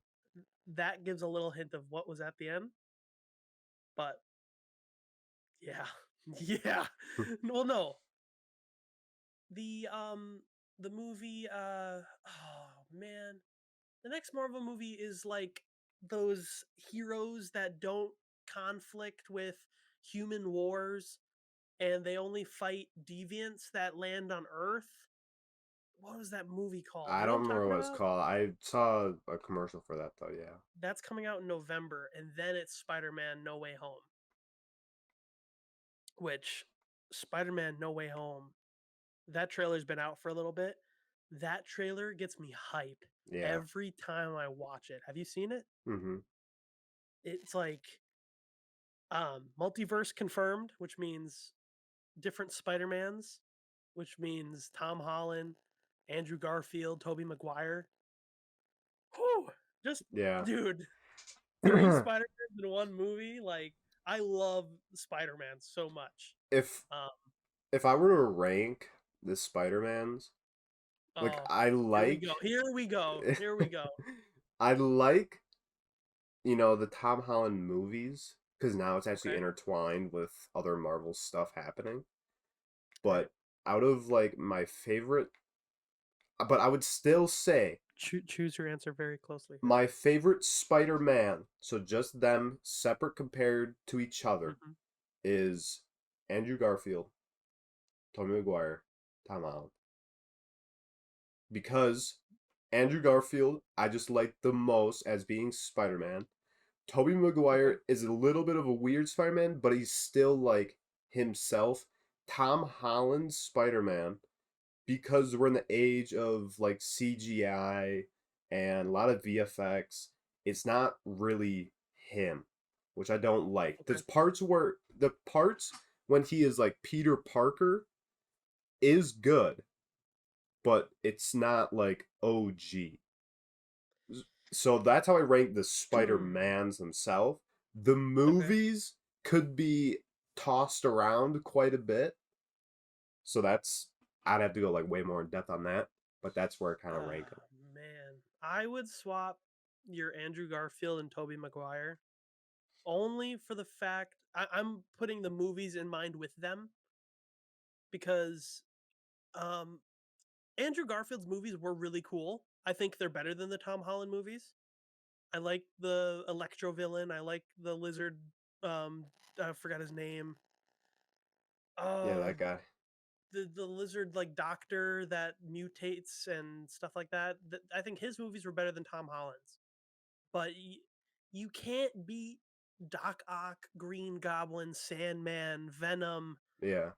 [SPEAKER 1] That gives a little hint of what was at the end, but yeah, yeah. Well, no, the um the movie. Oh man, the next Marvel movie is like those heroes that don't conflict with human wars, and they only fight deviants that land on Earth. What was that movie called?
[SPEAKER 2] I
[SPEAKER 1] You know what
[SPEAKER 2] don't
[SPEAKER 1] I'm
[SPEAKER 2] remember
[SPEAKER 1] talking
[SPEAKER 2] what it's
[SPEAKER 1] about?
[SPEAKER 2] called. I saw a commercial for that though. Yeah.
[SPEAKER 1] That's coming out in November, and then it's Spider-Man: No Way Home, which Spider-Man: No Way Home, that trailer's been out for a little bit. That trailer gets me hyped
[SPEAKER 2] Yeah.
[SPEAKER 1] every time I watch it. Have you seen it?
[SPEAKER 2] Mm-hmm.
[SPEAKER 1] It's like multiverse confirmed, which means different Spider-Mans, which means Tom Holland, Andrew Garfield, Tobey Maguire. Whew, just
[SPEAKER 2] Yeah.
[SPEAKER 1] dude, three Spider-Mans in one movie. Like, I love Spider-Man so much.
[SPEAKER 2] if
[SPEAKER 1] Um,
[SPEAKER 2] if I were to rank the Spider-Mans, like
[SPEAKER 1] oh,
[SPEAKER 2] I
[SPEAKER 1] here we go.
[SPEAKER 2] like
[SPEAKER 1] Here we go. Here we go.
[SPEAKER 2] I like, the Tom Holland movies because now it's actually
[SPEAKER 1] Okay.
[SPEAKER 2] intertwined with other Marvel stuff happening.
[SPEAKER 1] Right.
[SPEAKER 2] But out of like my favorite, but I would still say
[SPEAKER 1] Choose your answer very closely here.
[SPEAKER 2] my favorite Spider-Man, so just them separate compared to each other,
[SPEAKER 1] Hmm.
[SPEAKER 2] is Andrew Garfield, Tobey Maguire, Tom Holland. Because Andrew Garfield, I just like the most as being Spider-Man. Tobey
[SPEAKER 1] Okay.
[SPEAKER 2] Maguire is a little bit of a weird Spider-Man, but he's still like himself. Tom Holland's Spider-Man, because we're in the age of like CGI and a lot of VFX, it's not really him, which I don't like.
[SPEAKER 1] Okay.
[SPEAKER 2] There's the parts when he is like Peter Parker is good, but it's not like OG. So that's how I rank the Spider-Mans themselves. The
[SPEAKER 1] Okay.
[SPEAKER 2] movies could be tossed around quite a bit. So I'd have to go like way more in depth on that, but that's where I kind of rank them.
[SPEAKER 1] Man, I would swap your Andrew Garfield and Tobey Maguire only for the fact I'm putting the movies in mind with them, because um, Andrew Garfield's movies were really cool. I think they're better than the Tom Holland movies. I like the Electro villain. I like the lizard. I forgot his name.
[SPEAKER 2] Yeah,
[SPEAKER 1] Uh,
[SPEAKER 2] that guy.
[SPEAKER 1] the lizard like doctor that mutates and stuff like that. I think his movies were better than Tom Holland's. But you can't beat Doc Ock, Green Goblin, Sandman, Venom.
[SPEAKER 2] Yeah.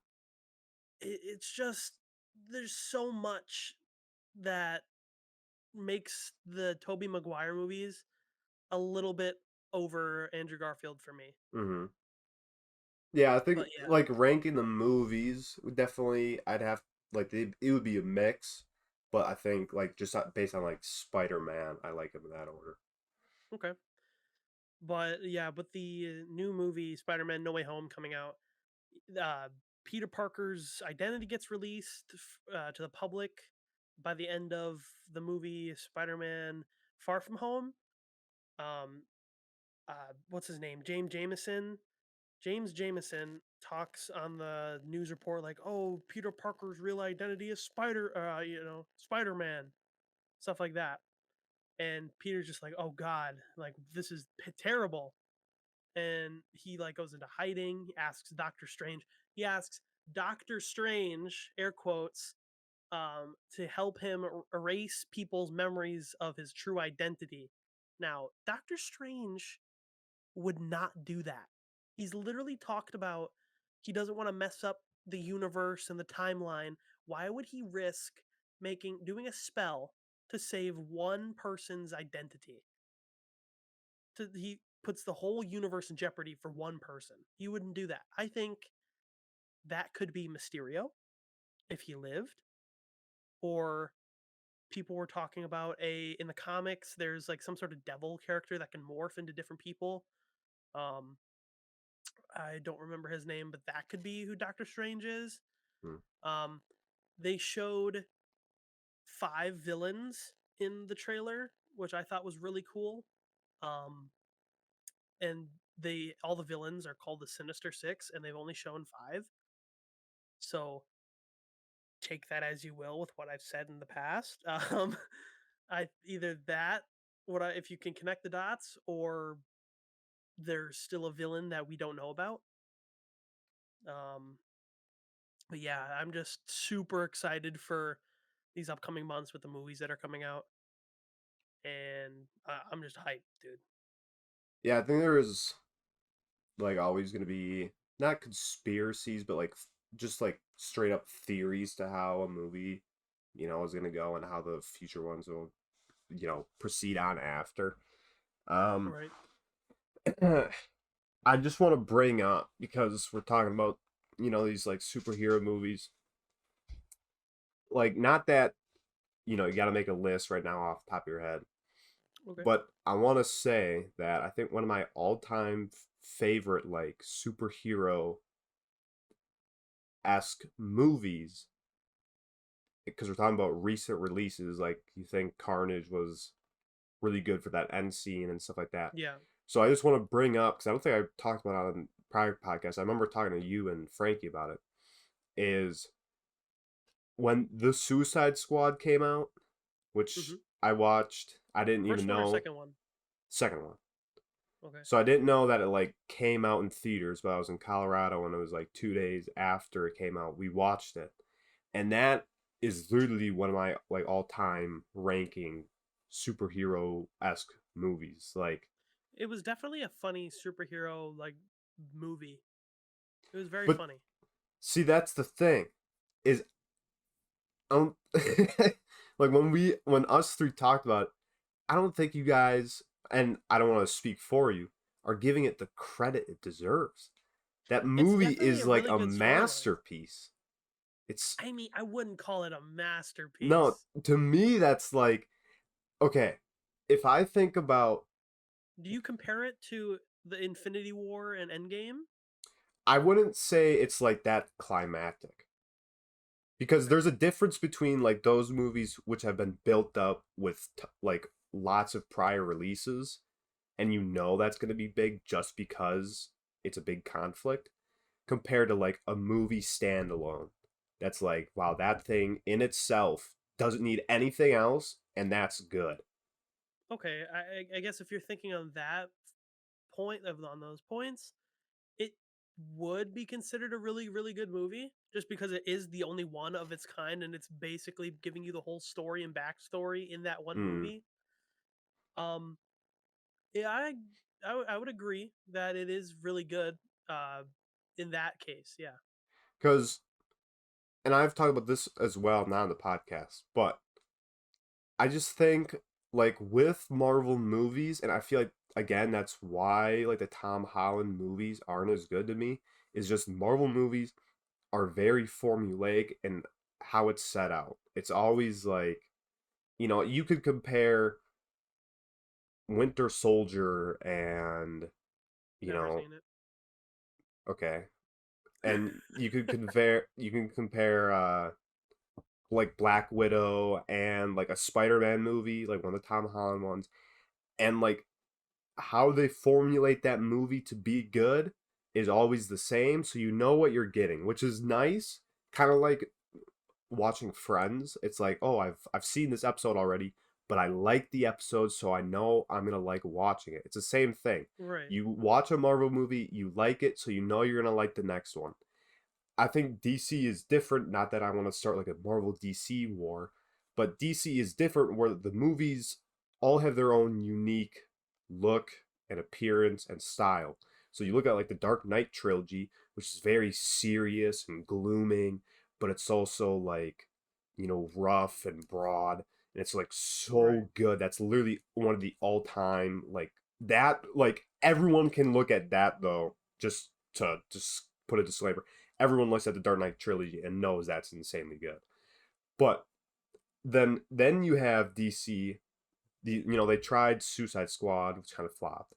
[SPEAKER 1] It's just there's so much that makes the Tobey Maguire movies a little bit over Andrew Garfield for me.
[SPEAKER 2] Hmm. Yeah, I think
[SPEAKER 1] But yeah,
[SPEAKER 2] like ranking the movies would definitely I'd have like it would be a mix, but I think like just based on like Spider-Man, I like him in that order.
[SPEAKER 1] okay. But yeah, but the new movie Spider-Man No Way Home coming out, uh, Peter Parker's identity gets released to the public by the end of the movie Spider-Man Far From Home. Um, what's his name? James Jameson talks on the news report like, "Oh, Peter Parker's real identity is Spider-Man," stuff like that. And Peter's just like, "Oh God, like this is terrible." And he like goes into hiding. He asks Doctor Strange. He asks Doctor Strange, air quotes, to help him erase people's memories of his true identity. Now, Doctor Strange would not do that. He's literally talked about he doesn't want to mess up the universe and the timeline. Why would he risk doing a spell to save one person's identity? He puts the whole universe in jeopardy for one person. He wouldn't do that. I think that could be Mysterio if he lived, or people were talking about a in the comics. There's like some sort of devil character that can morph into different people. Um, I don't remember his name, but that could be who Doctor Strange is.
[SPEAKER 2] Hmm.
[SPEAKER 1] Um, they showed 5 villains in the trailer, which I thought was really cool. Um, and they all the villains are called the Sinister Six, and they've only shown 5. So take that as you will with what I've said in the past. I either that if you can connect the dots, or there's still a villain that we don't know about. Um, but yeah, I'm just super excited for these upcoming months with the movies that are coming out, and I'm just hyped, dude.
[SPEAKER 2] Yeah, I think there is like always going to be not conspiracies, but like just like straight up theories to how a movie, is going to go and how the future ones will, proceed on after. Um,
[SPEAKER 1] Right?
[SPEAKER 2] I just want to bring up because we're talking about, these like superhero movies. Like, not that, you got to make a list right now off the top of your head,
[SPEAKER 1] Okay.
[SPEAKER 2] but I want to say that I think one of my all time favorite, like, superhero esque movies, because we're talking about recent releases, like, you think Carnage was really good for that end scene and stuff like that.
[SPEAKER 1] Yeah.
[SPEAKER 2] So I just want to bring up, because I don't think I talked about it on prior podcasts. I remember talking to you and Frankie about it. Is when the Suicide Squad came out, which
[SPEAKER 1] Hmm.
[SPEAKER 2] I watched. I didn't even
[SPEAKER 1] First one or
[SPEAKER 2] know.
[SPEAKER 1] second one?
[SPEAKER 2] Second one.
[SPEAKER 1] Okay.
[SPEAKER 2] So I didn't know that it like came out in theaters, but I was in Colorado and it was like 2 days after it came out. We watched it. And that is literally one of my like all time ranking superhero esque movies. Like,
[SPEAKER 1] It was definitely a funny superhero like movie. It was very
[SPEAKER 2] but
[SPEAKER 1] funny.
[SPEAKER 2] see, that's the thing. Is um like when us three talked about it, I don't think you guys, and I don't want to speak for you, are giving it the credit it deserves. That
[SPEAKER 1] It's
[SPEAKER 2] movie
[SPEAKER 1] definitely
[SPEAKER 2] is
[SPEAKER 1] a
[SPEAKER 2] like
[SPEAKER 1] really
[SPEAKER 2] a
[SPEAKER 1] good storyline.
[SPEAKER 2] masterpiece. It's
[SPEAKER 1] I mean, I wouldn't call it a
[SPEAKER 2] no,
[SPEAKER 1] masterpiece.
[SPEAKER 2] to me that's like okay, if I think about
[SPEAKER 1] Do you compare it to the Infinity War and Endgame?
[SPEAKER 2] I wouldn't say it's like that climactic. Because
[SPEAKER 1] Okay.
[SPEAKER 2] there's a difference between like those movies which have been built up with like lots of prior releases and that's going to be big just because it's a big conflict compared to like a movie standalone that's like wow, that thing in itself doesn't need anything else and that's good.
[SPEAKER 1] Okay, I guess if you're thinking on that point on those points, it would be considered a really, really good movie just because it is the only one of its kind and it's basically giving you the whole story and backstory in that one
[SPEAKER 2] Mm.
[SPEAKER 1] movie. Um, yeah, I would agree that it is really good. Uh, in that case, yeah.
[SPEAKER 2] Because, and I've talked about this as well, not on the podcast, but I just think like with Marvel movies, and I feel like again that's why like the Tom Holland movies aren't as good to me. Is just Marvel movies are very formulaic in how it's set out. It's always like, you could compare Winter Soldier and, you
[SPEAKER 1] Never
[SPEAKER 2] know,
[SPEAKER 1] seen it.
[SPEAKER 2] okay, and you can compare like Black Widow and like a Spider-Man movie, like one of the Tom Holland ones, and like how they formulate that movie to be good is always the same, so you know what you're getting, which is nice. Kind of like watching Friends. It's like, oh, I've seen this episode already, but I like the episode, so I know I'm gonna like watching it. It's the same thing.
[SPEAKER 1] Right,
[SPEAKER 2] You watch a Marvel movie, you like it, so you know you're gonna like the next one. I think DC is different. Not that I want to start like a Marvel DC war, but DC is different where the movies all have their own unique look and appearance and style. So you look at like the Dark Knight trilogy, which is very serious and glooming, but it's also like, rough and broad. And it's like
[SPEAKER 1] right,
[SPEAKER 2] so good. That's literally one of the all time, like, that, like, everyone can look at that though, just put a disclaimer, everyone looks at the Dark Knight trilogy and knows that's insanely good. But then you have DC. They tried Suicide Squad, which kind of flopped.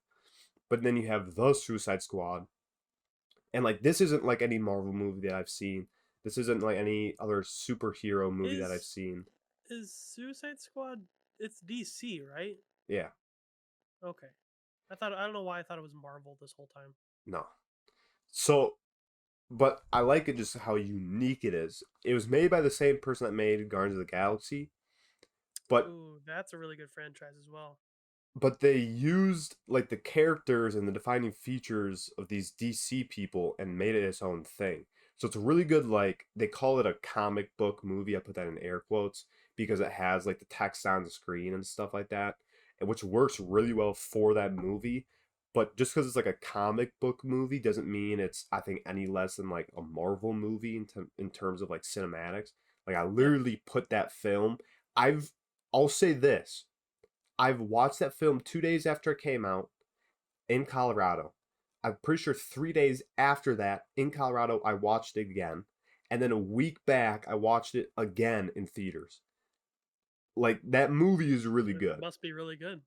[SPEAKER 2] But then you have the Suicide Squad, and like this isn't like any Marvel movie that I've seen. This isn't like any other superhero movie that I've
[SPEAKER 1] is
[SPEAKER 2] seen.
[SPEAKER 1] is Suicide Squad? It's DC, right?
[SPEAKER 2] Yeah,
[SPEAKER 1] Okay. I don't know why I thought it was Marvel this whole time.
[SPEAKER 2] no. So, but I like it just how unique it is. It was made by the same person that made Guardians of the Galaxy, but
[SPEAKER 1] Ooh, that's a really good franchise as well.
[SPEAKER 2] they used like the characters and the defining features of these DC people and made it its own thing. So it's a really good, like, they call it a comic book movie. I put that in air quotes because it has like the text on the screen and stuff like that, and which works really well for that movie. But just because it's like a comic book movie doesn't mean it's, I think, any less than like a Marvel movie in terms of like cinematics. Like I
[SPEAKER 1] Yeah.
[SPEAKER 2] literally put that film. I've I'll say this. I've watched that film 2 days after it came out in Colorado. I'm pretty sure 3 days after that in Colorado, I watched it again. And then a week back, I watched it again in theaters. Like, that movie is really
[SPEAKER 1] It
[SPEAKER 2] good.
[SPEAKER 1] must be really good.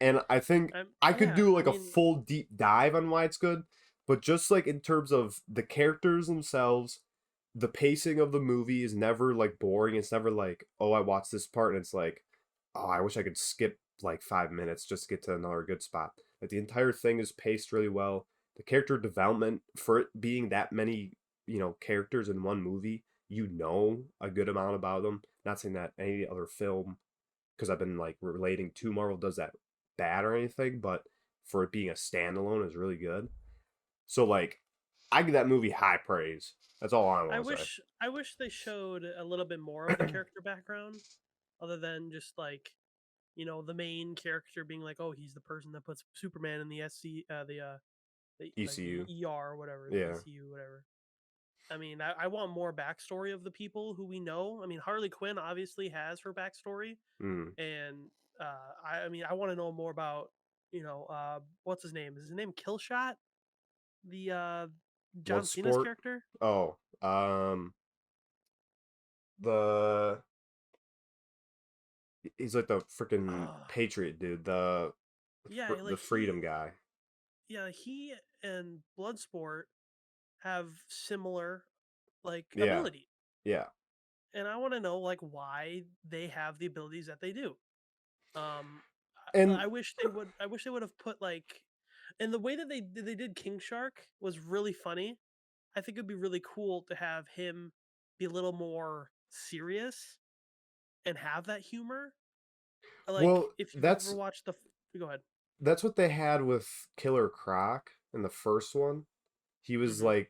[SPEAKER 2] And I think I could
[SPEAKER 1] Yeah,
[SPEAKER 2] do
[SPEAKER 1] I
[SPEAKER 2] like a
[SPEAKER 1] mean,
[SPEAKER 2] full deep dive on why it's good, but just like in terms of the characters themselves, the pacing of the movie is never like boring. It's never like, oh, I watched this part and it's like, oh, I wish I could skip like 5 minutes just to get to another good spot. Like the entire thing is paced really well. The character development for it being that many, characters in one movie, a good amount about them. Not saying that any other film, because I've been like relating to Marvel, does that bad or anything, but for it being a standalone is really good. So like, I give that movie high praise. That's all I want to
[SPEAKER 1] I wish they showed a little bit more of the
[SPEAKER 2] say.
[SPEAKER 1] character background, other than just like the main character being like, oh, he's the person that puts Superman in the the
[SPEAKER 2] ECU,
[SPEAKER 1] ER or whatever, the
[SPEAKER 2] yeah.
[SPEAKER 1] ECU, whatever. I mean, I want more backstory of the people who we know. I mean, Harley Quinn obviously has her backstory,
[SPEAKER 2] Mm.
[SPEAKER 1] and I mean, I want to know more about what's his name? Is his name Killshot? The John Cena's
[SPEAKER 2] Bloodsport.
[SPEAKER 1] character?
[SPEAKER 2] Oh, the he's like the freaking
[SPEAKER 1] Uh,
[SPEAKER 2] patriot dude,
[SPEAKER 1] yeah,
[SPEAKER 2] the
[SPEAKER 1] like
[SPEAKER 2] freedom guy.
[SPEAKER 1] he and Bloodsport have similar like
[SPEAKER 2] Yeah,
[SPEAKER 1] ability,
[SPEAKER 2] yeah,
[SPEAKER 1] and I want to know like why they have the abilities that they do. Um,
[SPEAKER 2] and
[SPEAKER 1] I wish they would. I wish they would have put like, and the way that they did King Shark was really funny. I think it'd be really cool to have him be a little more serious and have that humor. Like
[SPEAKER 2] well,
[SPEAKER 1] if you've ever
[SPEAKER 2] that's
[SPEAKER 1] watched the, go ahead.
[SPEAKER 2] that's what they had with Killer Croc in the first one. He was
[SPEAKER 1] Mhm.
[SPEAKER 2] like,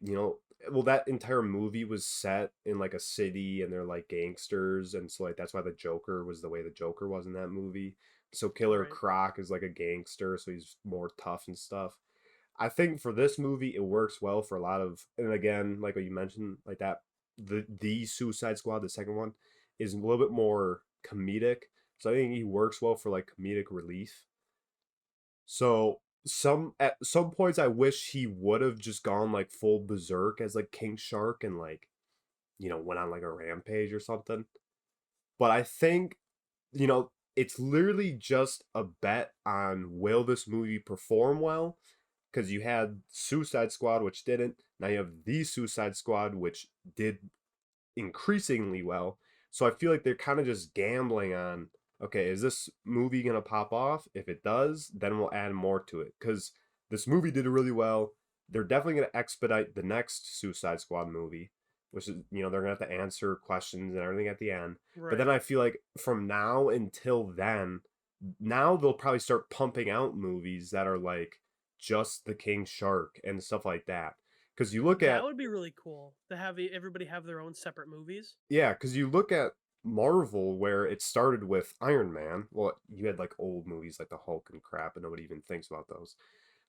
[SPEAKER 2] well, that entire movie was set in like a city and they're like gangsters. And so, like, that's why the Joker was the way the Joker was in that movie. So, Killer
[SPEAKER 1] Right.
[SPEAKER 2] Croc is like a gangster. So, he's more tough and stuff. I think for this movie, it works well for a lot of, and again, like what you mentioned, like that, the Suicide Squad, the second one, is a little bit more comedic. So, I think he works well for like comedic relief. So some at some points I wish he would have just gone like full berserk as like King Shark and like, went on like a rampage or something. But I think, it's literally just a bet on will this movie perform well? Because you had Suicide Squad, which didn't. Now you have the Suicide Squad, which did increasingly well. So I feel like they're kind of just gambling on, okay, is this movie going to pop off? If it does, then we'll add more to it. Because this movie did really well. They're definitely going to expedite the next Suicide Squad movie, which is, they're going to have to answer questions and everything at the end. But then
[SPEAKER 1] Right.
[SPEAKER 2] I feel like from now until then, now they'll probably start pumping out movies that are like just the King Shark and stuff like that. Because you look
[SPEAKER 1] That
[SPEAKER 2] at
[SPEAKER 1] would be really cool to have everybody have their own separate movies.
[SPEAKER 2] Yeah, because you look at Marvel, where it started with Iron Man. Well, you had like old movies like the Hulk and crap, and nobody even thinks about those.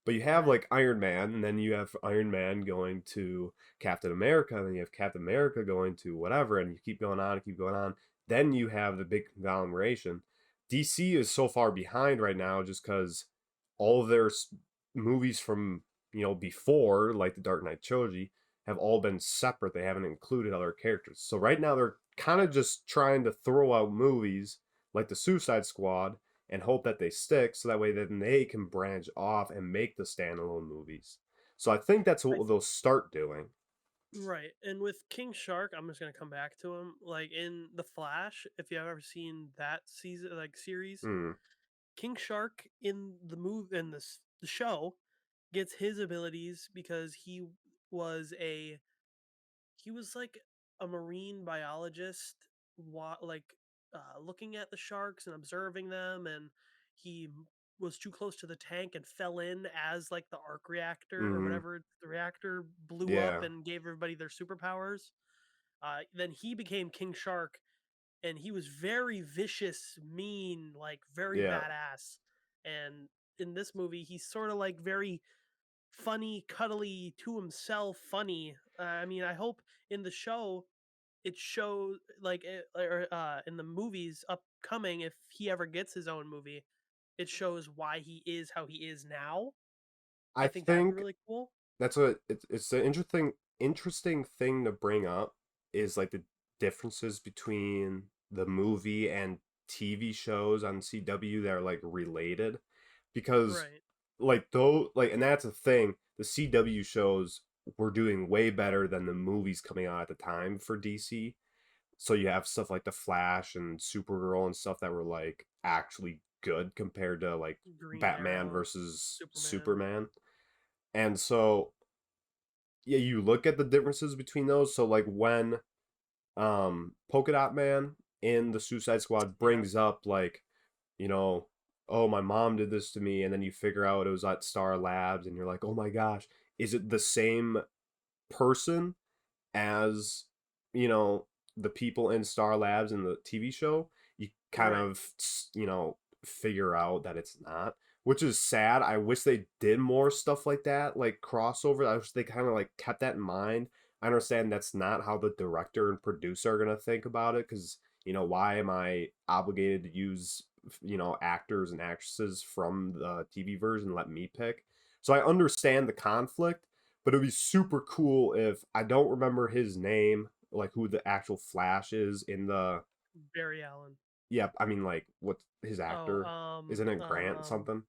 [SPEAKER 2] But you have
[SPEAKER 1] Right.
[SPEAKER 2] like Iron Man, and then you have Iron Man going to Captain America, and then you have Captain America going to whatever, and you keep going on and keep going on. Then you have the big conglomeration. DC is so far behind right now just because all of their movies from before, like the Dark Knight trilogy, have all been separate. They haven't included other characters. So right now they're kind of
[SPEAKER 1] True.
[SPEAKER 2] just trying to throw out movies like the Suicide Squad and hope that they stick so that way then they can branch off and make the standalone movies. So I think that's
[SPEAKER 1] I
[SPEAKER 2] what they'll start doing.
[SPEAKER 1] Right. And with King Shark, I'm just gonna come back to him. Like in The Flash, if you've ever seen that season, like series,
[SPEAKER 2] Hmm.
[SPEAKER 1] King Shark in the move in the show gets his abilities because was a he was like a marine biologist, looking at the sharks and observing them, and was too close to the tank and fell in as like the arc reactor or
[SPEAKER 2] Hmm.
[SPEAKER 1] whatever the reactor blew up
[SPEAKER 2] Yeah.
[SPEAKER 1] and gave everybody their superpowers. Then he became King Shark, and he was very vicious, mean, like very
[SPEAKER 2] Yeah.
[SPEAKER 1] badass. And in this movie, he's sort of like very funny, cuddly to himself, funny. I mean, I hope in the show it shows in the movies upcoming, if he ever gets his own movie, it shows why he is how he is now.
[SPEAKER 2] I
[SPEAKER 1] I think that'd be
[SPEAKER 2] think
[SPEAKER 1] really cool.
[SPEAKER 2] that's what it's an interesting thing to bring up is like the differences between the movie and TV shows on CW that are like related because
[SPEAKER 1] Right.
[SPEAKER 2] like though like and that's a thing, the CW shows were doing way better than the movies coming out at the time for DC. So you have stuff like the Flash and Supergirl and stuff that were like actually good compared to like
[SPEAKER 1] Green
[SPEAKER 2] Batman
[SPEAKER 1] Arrow,
[SPEAKER 2] versus
[SPEAKER 1] Superman.
[SPEAKER 2] Superman. And so yeah, you look at the differences between those. So like when Polka Dot Man in the Suicide Squad
[SPEAKER 1] Yeah.
[SPEAKER 2] brings up like, you know, oh my mom did this to me, and then you figure out it was at Star Labs, and you're like, oh my gosh, is it the same person as you know the people in Star Labs in the TV show? You kind
[SPEAKER 1] Right.
[SPEAKER 2] of figure out that it's not, which is sad. I wish they did more stuff like that, like crossover. I wish they kind of like kept that in mind. I understand that's not how the director and producer are gonna think about it because why am I obligated to use actors and actresses from the TV version? Let me pick. So I understand the conflict, but it'd be super cool if I don't remember his name, like who the actual Flash is in the.
[SPEAKER 1] Barry Allen.
[SPEAKER 2] Yeah, I mean, like, what's his
[SPEAKER 1] Oh,
[SPEAKER 2] actor? Isn't it Grant something?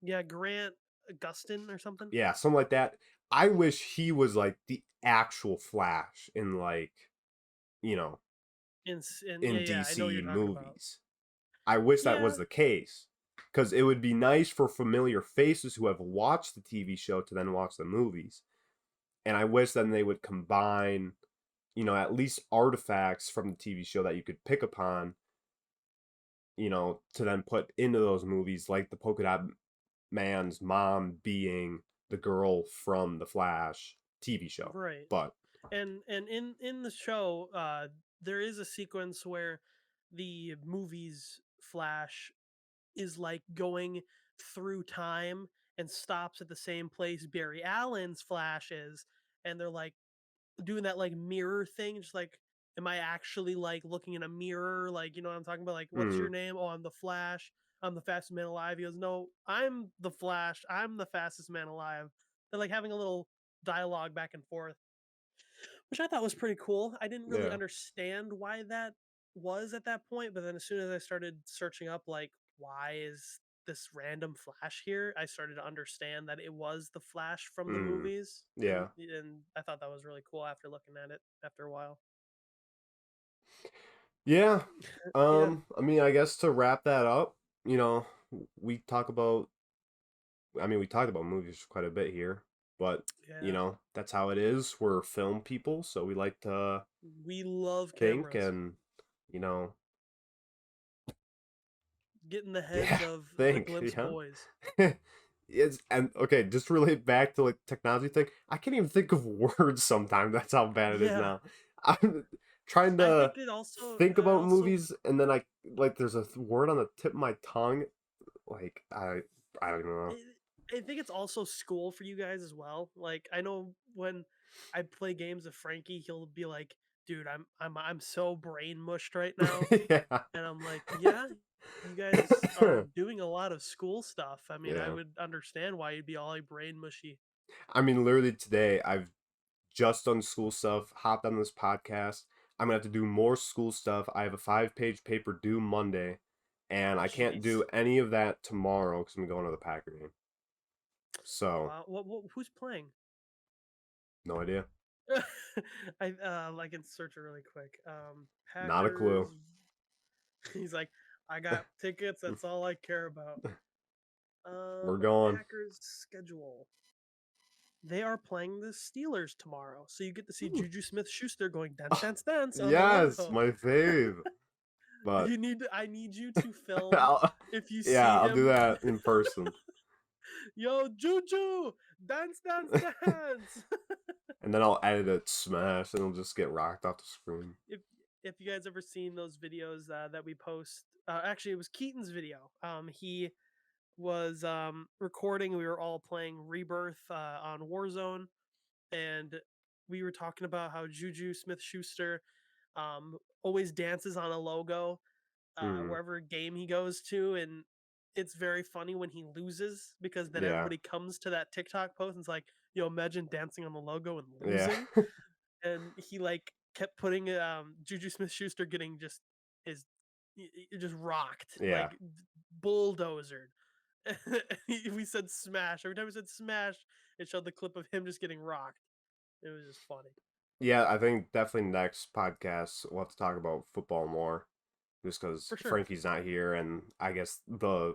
[SPEAKER 1] yeah, Grant Gustin or something.
[SPEAKER 2] Yeah, something like that. I wish he was like the actual Flash in like, you know,
[SPEAKER 1] Yeah,
[SPEAKER 2] in
[SPEAKER 1] yeah, I know what
[SPEAKER 2] DC
[SPEAKER 1] you're talking about.
[SPEAKER 2] movies. I wish that
[SPEAKER 1] Yeah,
[SPEAKER 2] was the case. Because it would be nice for familiar faces who have watched the TV show to then watch the movies. And I wish then they would combine, at least artifacts from the TV show that you could pick upon, to then put into those movies, like the Polka Dot Man's mom being the girl from The Flash. TV show.
[SPEAKER 1] Right.
[SPEAKER 2] But
[SPEAKER 1] And in the show, there is a sequence where the movie's Flash is like going through time and stops at the same place Barry Allen's Flash is, and they're like doing that like mirror thing, just like, am I actually like looking in a mirror? Like, you know what I'm talking about? Like, what's your
[SPEAKER 2] mm,
[SPEAKER 1] name? Oh, I'm the Flash. I'm the fastest man alive. He goes, no, I'm the Flash. I'm the fastest man alive. They're like having a little dialogue back and forth, which I thought was pretty cool. I didn't really
[SPEAKER 2] yeah.
[SPEAKER 1] understand why that was at that point, but then as soon as I started searching up, like, why is this random Flash here? I started to understand that it was the Flash from the
[SPEAKER 2] Mm,
[SPEAKER 1] movies,
[SPEAKER 2] yeah.
[SPEAKER 1] and I thought that was really cool after looking at it after a while.
[SPEAKER 2] Yeah.
[SPEAKER 1] Yeah,
[SPEAKER 2] I mean, I guess to wrap that up, you know, we talk about I mean, we talked about movies quite a bit here, but
[SPEAKER 1] yeah,
[SPEAKER 2] that's how it is. We're film people, so we like to
[SPEAKER 1] we love
[SPEAKER 2] think
[SPEAKER 1] cameras.
[SPEAKER 2] and, you know,
[SPEAKER 1] Get in the heads
[SPEAKER 2] yeah,
[SPEAKER 1] of the
[SPEAKER 2] think,
[SPEAKER 1] Glimpse
[SPEAKER 2] yeah.
[SPEAKER 1] boys.
[SPEAKER 2] It's and okay, just to relate back to like technology thing. I can't even think of words sometimes. That's how bad it is
[SPEAKER 1] Yeah,
[SPEAKER 2] now. I'm trying
[SPEAKER 1] I
[SPEAKER 2] to
[SPEAKER 1] think it also
[SPEAKER 2] think about
[SPEAKER 1] also
[SPEAKER 2] movies and then I like there's a word on the tip of my tongue. Like I don't even know.
[SPEAKER 1] I think it's also school for you guys as well. Like I know when I play games with Frankie, he'll be like, "Dude, I'm so brain mushed right now,"
[SPEAKER 2] Yeah.
[SPEAKER 1] and I'm like, "Yeah, you guys are doing a lot of school stuff. I mean, I
[SPEAKER 2] Yeah.
[SPEAKER 1] would understand why you'd be all like brain mushy."
[SPEAKER 2] I mean, literally today, I've just done school stuff, hopped on this podcast. I'm gonna have to do more school stuff. I have a 5-page paper due Monday, and I can't
[SPEAKER 1] Jeez.
[SPEAKER 2] do any of that tomorrow because I'm going to the Packer game. So,
[SPEAKER 1] Wow. Who's playing?
[SPEAKER 2] no idea.
[SPEAKER 1] I can search it really quick.
[SPEAKER 2] Not a
[SPEAKER 1] Packers.
[SPEAKER 2] clue.
[SPEAKER 1] He's like, I got tickets. That's all I care about.
[SPEAKER 2] We're going.
[SPEAKER 1] Packers schedule. They are playing the Steelers tomorrow, so you get to see
[SPEAKER 2] Ooh.
[SPEAKER 1] Juju Smith-Schuster going dance, dance, dance on the
[SPEAKER 2] Yes,
[SPEAKER 1] logo.
[SPEAKER 2] my fave. But
[SPEAKER 1] I need you to film
[SPEAKER 2] I'll,
[SPEAKER 1] if you
[SPEAKER 2] yeah,
[SPEAKER 1] see
[SPEAKER 2] I'll do
[SPEAKER 1] him.
[SPEAKER 2] that in person.
[SPEAKER 1] Yo, Juju, dance, dance, dance.
[SPEAKER 2] And then I'll edit it smash and it'll just get rocked off the screen.
[SPEAKER 1] if if you guys ever seen those videos that we post, actually it was Keaton's video. He was recording. We were all playing Rebirth on Warzone, and we were talking about how Juju Smith Schuster always dances on a logo
[SPEAKER 2] Mm,
[SPEAKER 1] wherever game he goes to, and it's very funny when he loses because then
[SPEAKER 2] yeah.
[SPEAKER 1] everybody comes to that TikTok post and it's like, "Yo, imagine dancing on the logo and
[SPEAKER 2] Yeah.
[SPEAKER 1] losing." And he like kept putting Juju Smith Schuster getting just his just rocked
[SPEAKER 2] Yeah.
[SPEAKER 1] like bulldozered. We said smash every time we said smash. It showed the clip of him just getting rocked. It was just funny.
[SPEAKER 2] Yeah, I think definitely next podcast we'll have to talk about football more, just because
[SPEAKER 1] For sure.
[SPEAKER 2] Frankie's not here, and I guess the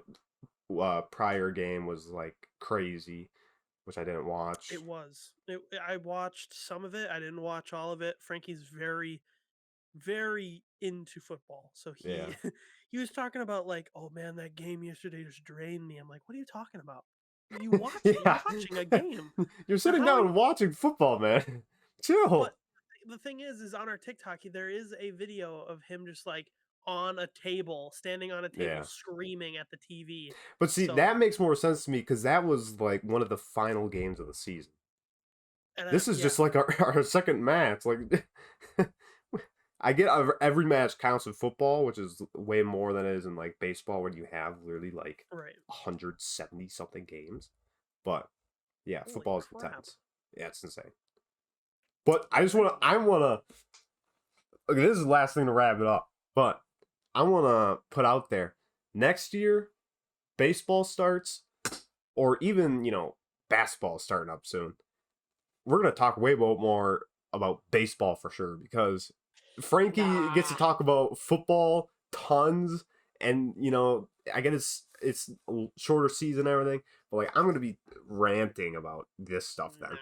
[SPEAKER 2] prior game was like crazy, which I didn't watch.
[SPEAKER 1] It was. I watched some of it. I didn't watch all of it. Frankie's very, very into football. So
[SPEAKER 2] Yeah,
[SPEAKER 1] he was talking about like, oh man, that game yesterday just drained me. I'm like, what are you talking about? You watch it. You're
[SPEAKER 2] yeah.
[SPEAKER 1] watching a game.
[SPEAKER 2] You're
[SPEAKER 1] For
[SPEAKER 2] sitting
[SPEAKER 1] how
[SPEAKER 2] down
[SPEAKER 1] many?
[SPEAKER 2] and watching football, man.
[SPEAKER 1] But
[SPEAKER 2] Chill.
[SPEAKER 1] the thing is on our TikTok, there is a video of him just like on a table, standing on a table,
[SPEAKER 2] Yeah,
[SPEAKER 1] screaming at the TV.
[SPEAKER 2] but see,
[SPEAKER 1] So,
[SPEAKER 2] that makes more sense to me because that was like one of the final games of the season.
[SPEAKER 1] and
[SPEAKER 2] This is
[SPEAKER 1] yeah,
[SPEAKER 2] just like our second match. Like, I get every match counts in football, which is way more than it is in like baseball, when you have literally like
[SPEAKER 1] right.
[SPEAKER 2] 170 something games. But yeah,
[SPEAKER 1] Holy
[SPEAKER 2] football is
[SPEAKER 1] crap.
[SPEAKER 2] intense. Yeah, it's insane. But I just want to,
[SPEAKER 1] Crazy.
[SPEAKER 2] I want to, okay, this is the last thing to wrap it up. But I want to put out there next year, baseball starts, or even, basketball starting up soon. We're going to talk way more about baseball for sure because Frankie gets to
[SPEAKER 1] Nah.
[SPEAKER 2] talk about football tons, and I get it's a shorter season and everything, but like I'm gonna be ranting about this stuff then
[SPEAKER 1] Nah.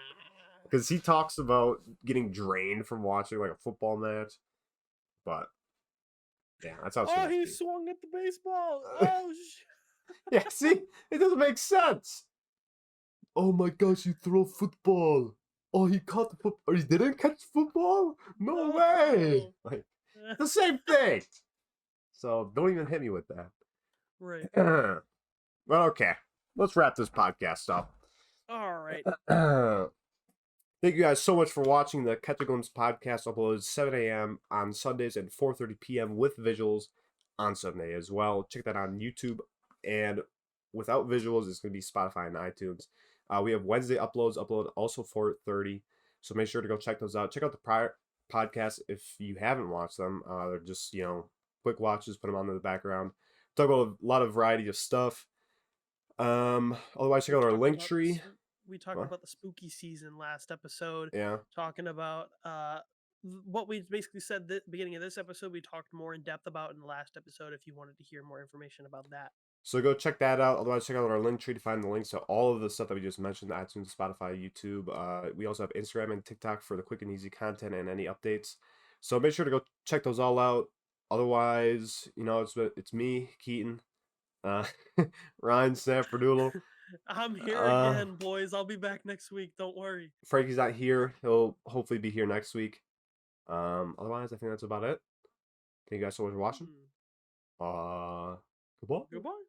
[SPEAKER 2] because he talks about getting drained from watching like a football match. But yeah, that's how it's
[SPEAKER 1] Oh,
[SPEAKER 2] gonna
[SPEAKER 1] he
[SPEAKER 2] be.
[SPEAKER 1] swung at the baseball. Oh,
[SPEAKER 2] Yeah, see, it doesn't make sense. Oh my gosh, you throw football. oh, he caught the foot, or he didn't catch the football? No way!
[SPEAKER 1] No.
[SPEAKER 2] Like, the same thing. So don't even hit me with that.
[SPEAKER 1] Right.
[SPEAKER 2] Well, okay. Let's wrap this podcast up.
[SPEAKER 1] All right.
[SPEAKER 2] Thank you guys so much for watching the Catch a Glimpse podcast. Uploads 7 a.m. on Sundays and 4:30 p.m. with visuals on Sunday as well. Check that on YouTube. And without visuals, it's going to be Spotify and iTunes. We have Wednesday uploads, upload also 4:30. So make sure to go check those out. Check out the prior podcasts if you haven't watched them. They're just, quick watches, put them on in the background. Talk about a lot of variety of stuff. Otherwise, check out our link tree.
[SPEAKER 1] We talked about the spooky season last episode.
[SPEAKER 2] Yeah.
[SPEAKER 1] Talking about what we basically said at the beginning of this episode, we talked more in depth about in the last episode if you wanted to hear more information about that.
[SPEAKER 2] So go check that out. Otherwise, check out our link tree to find the links to all of the stuff that we just mentioned, iTunes, Spotify, YouTube. We also have Instagram and TikTok for the quick and easy content and any updates. So make sure to go check those all out. Otherwise, it's me, Keaton, Ryan, Snapperdoodle.
[SPEAKER 1] I'm here again, boys. I'll be back next week. Don't worry.
[SPEAKER 2] Frankie's not here. He'll hopefully be here next week. Otherwise, I think that's about it. Thank you guys so much for watching. Goodbye.
[SPEAKER 1] Goodbye.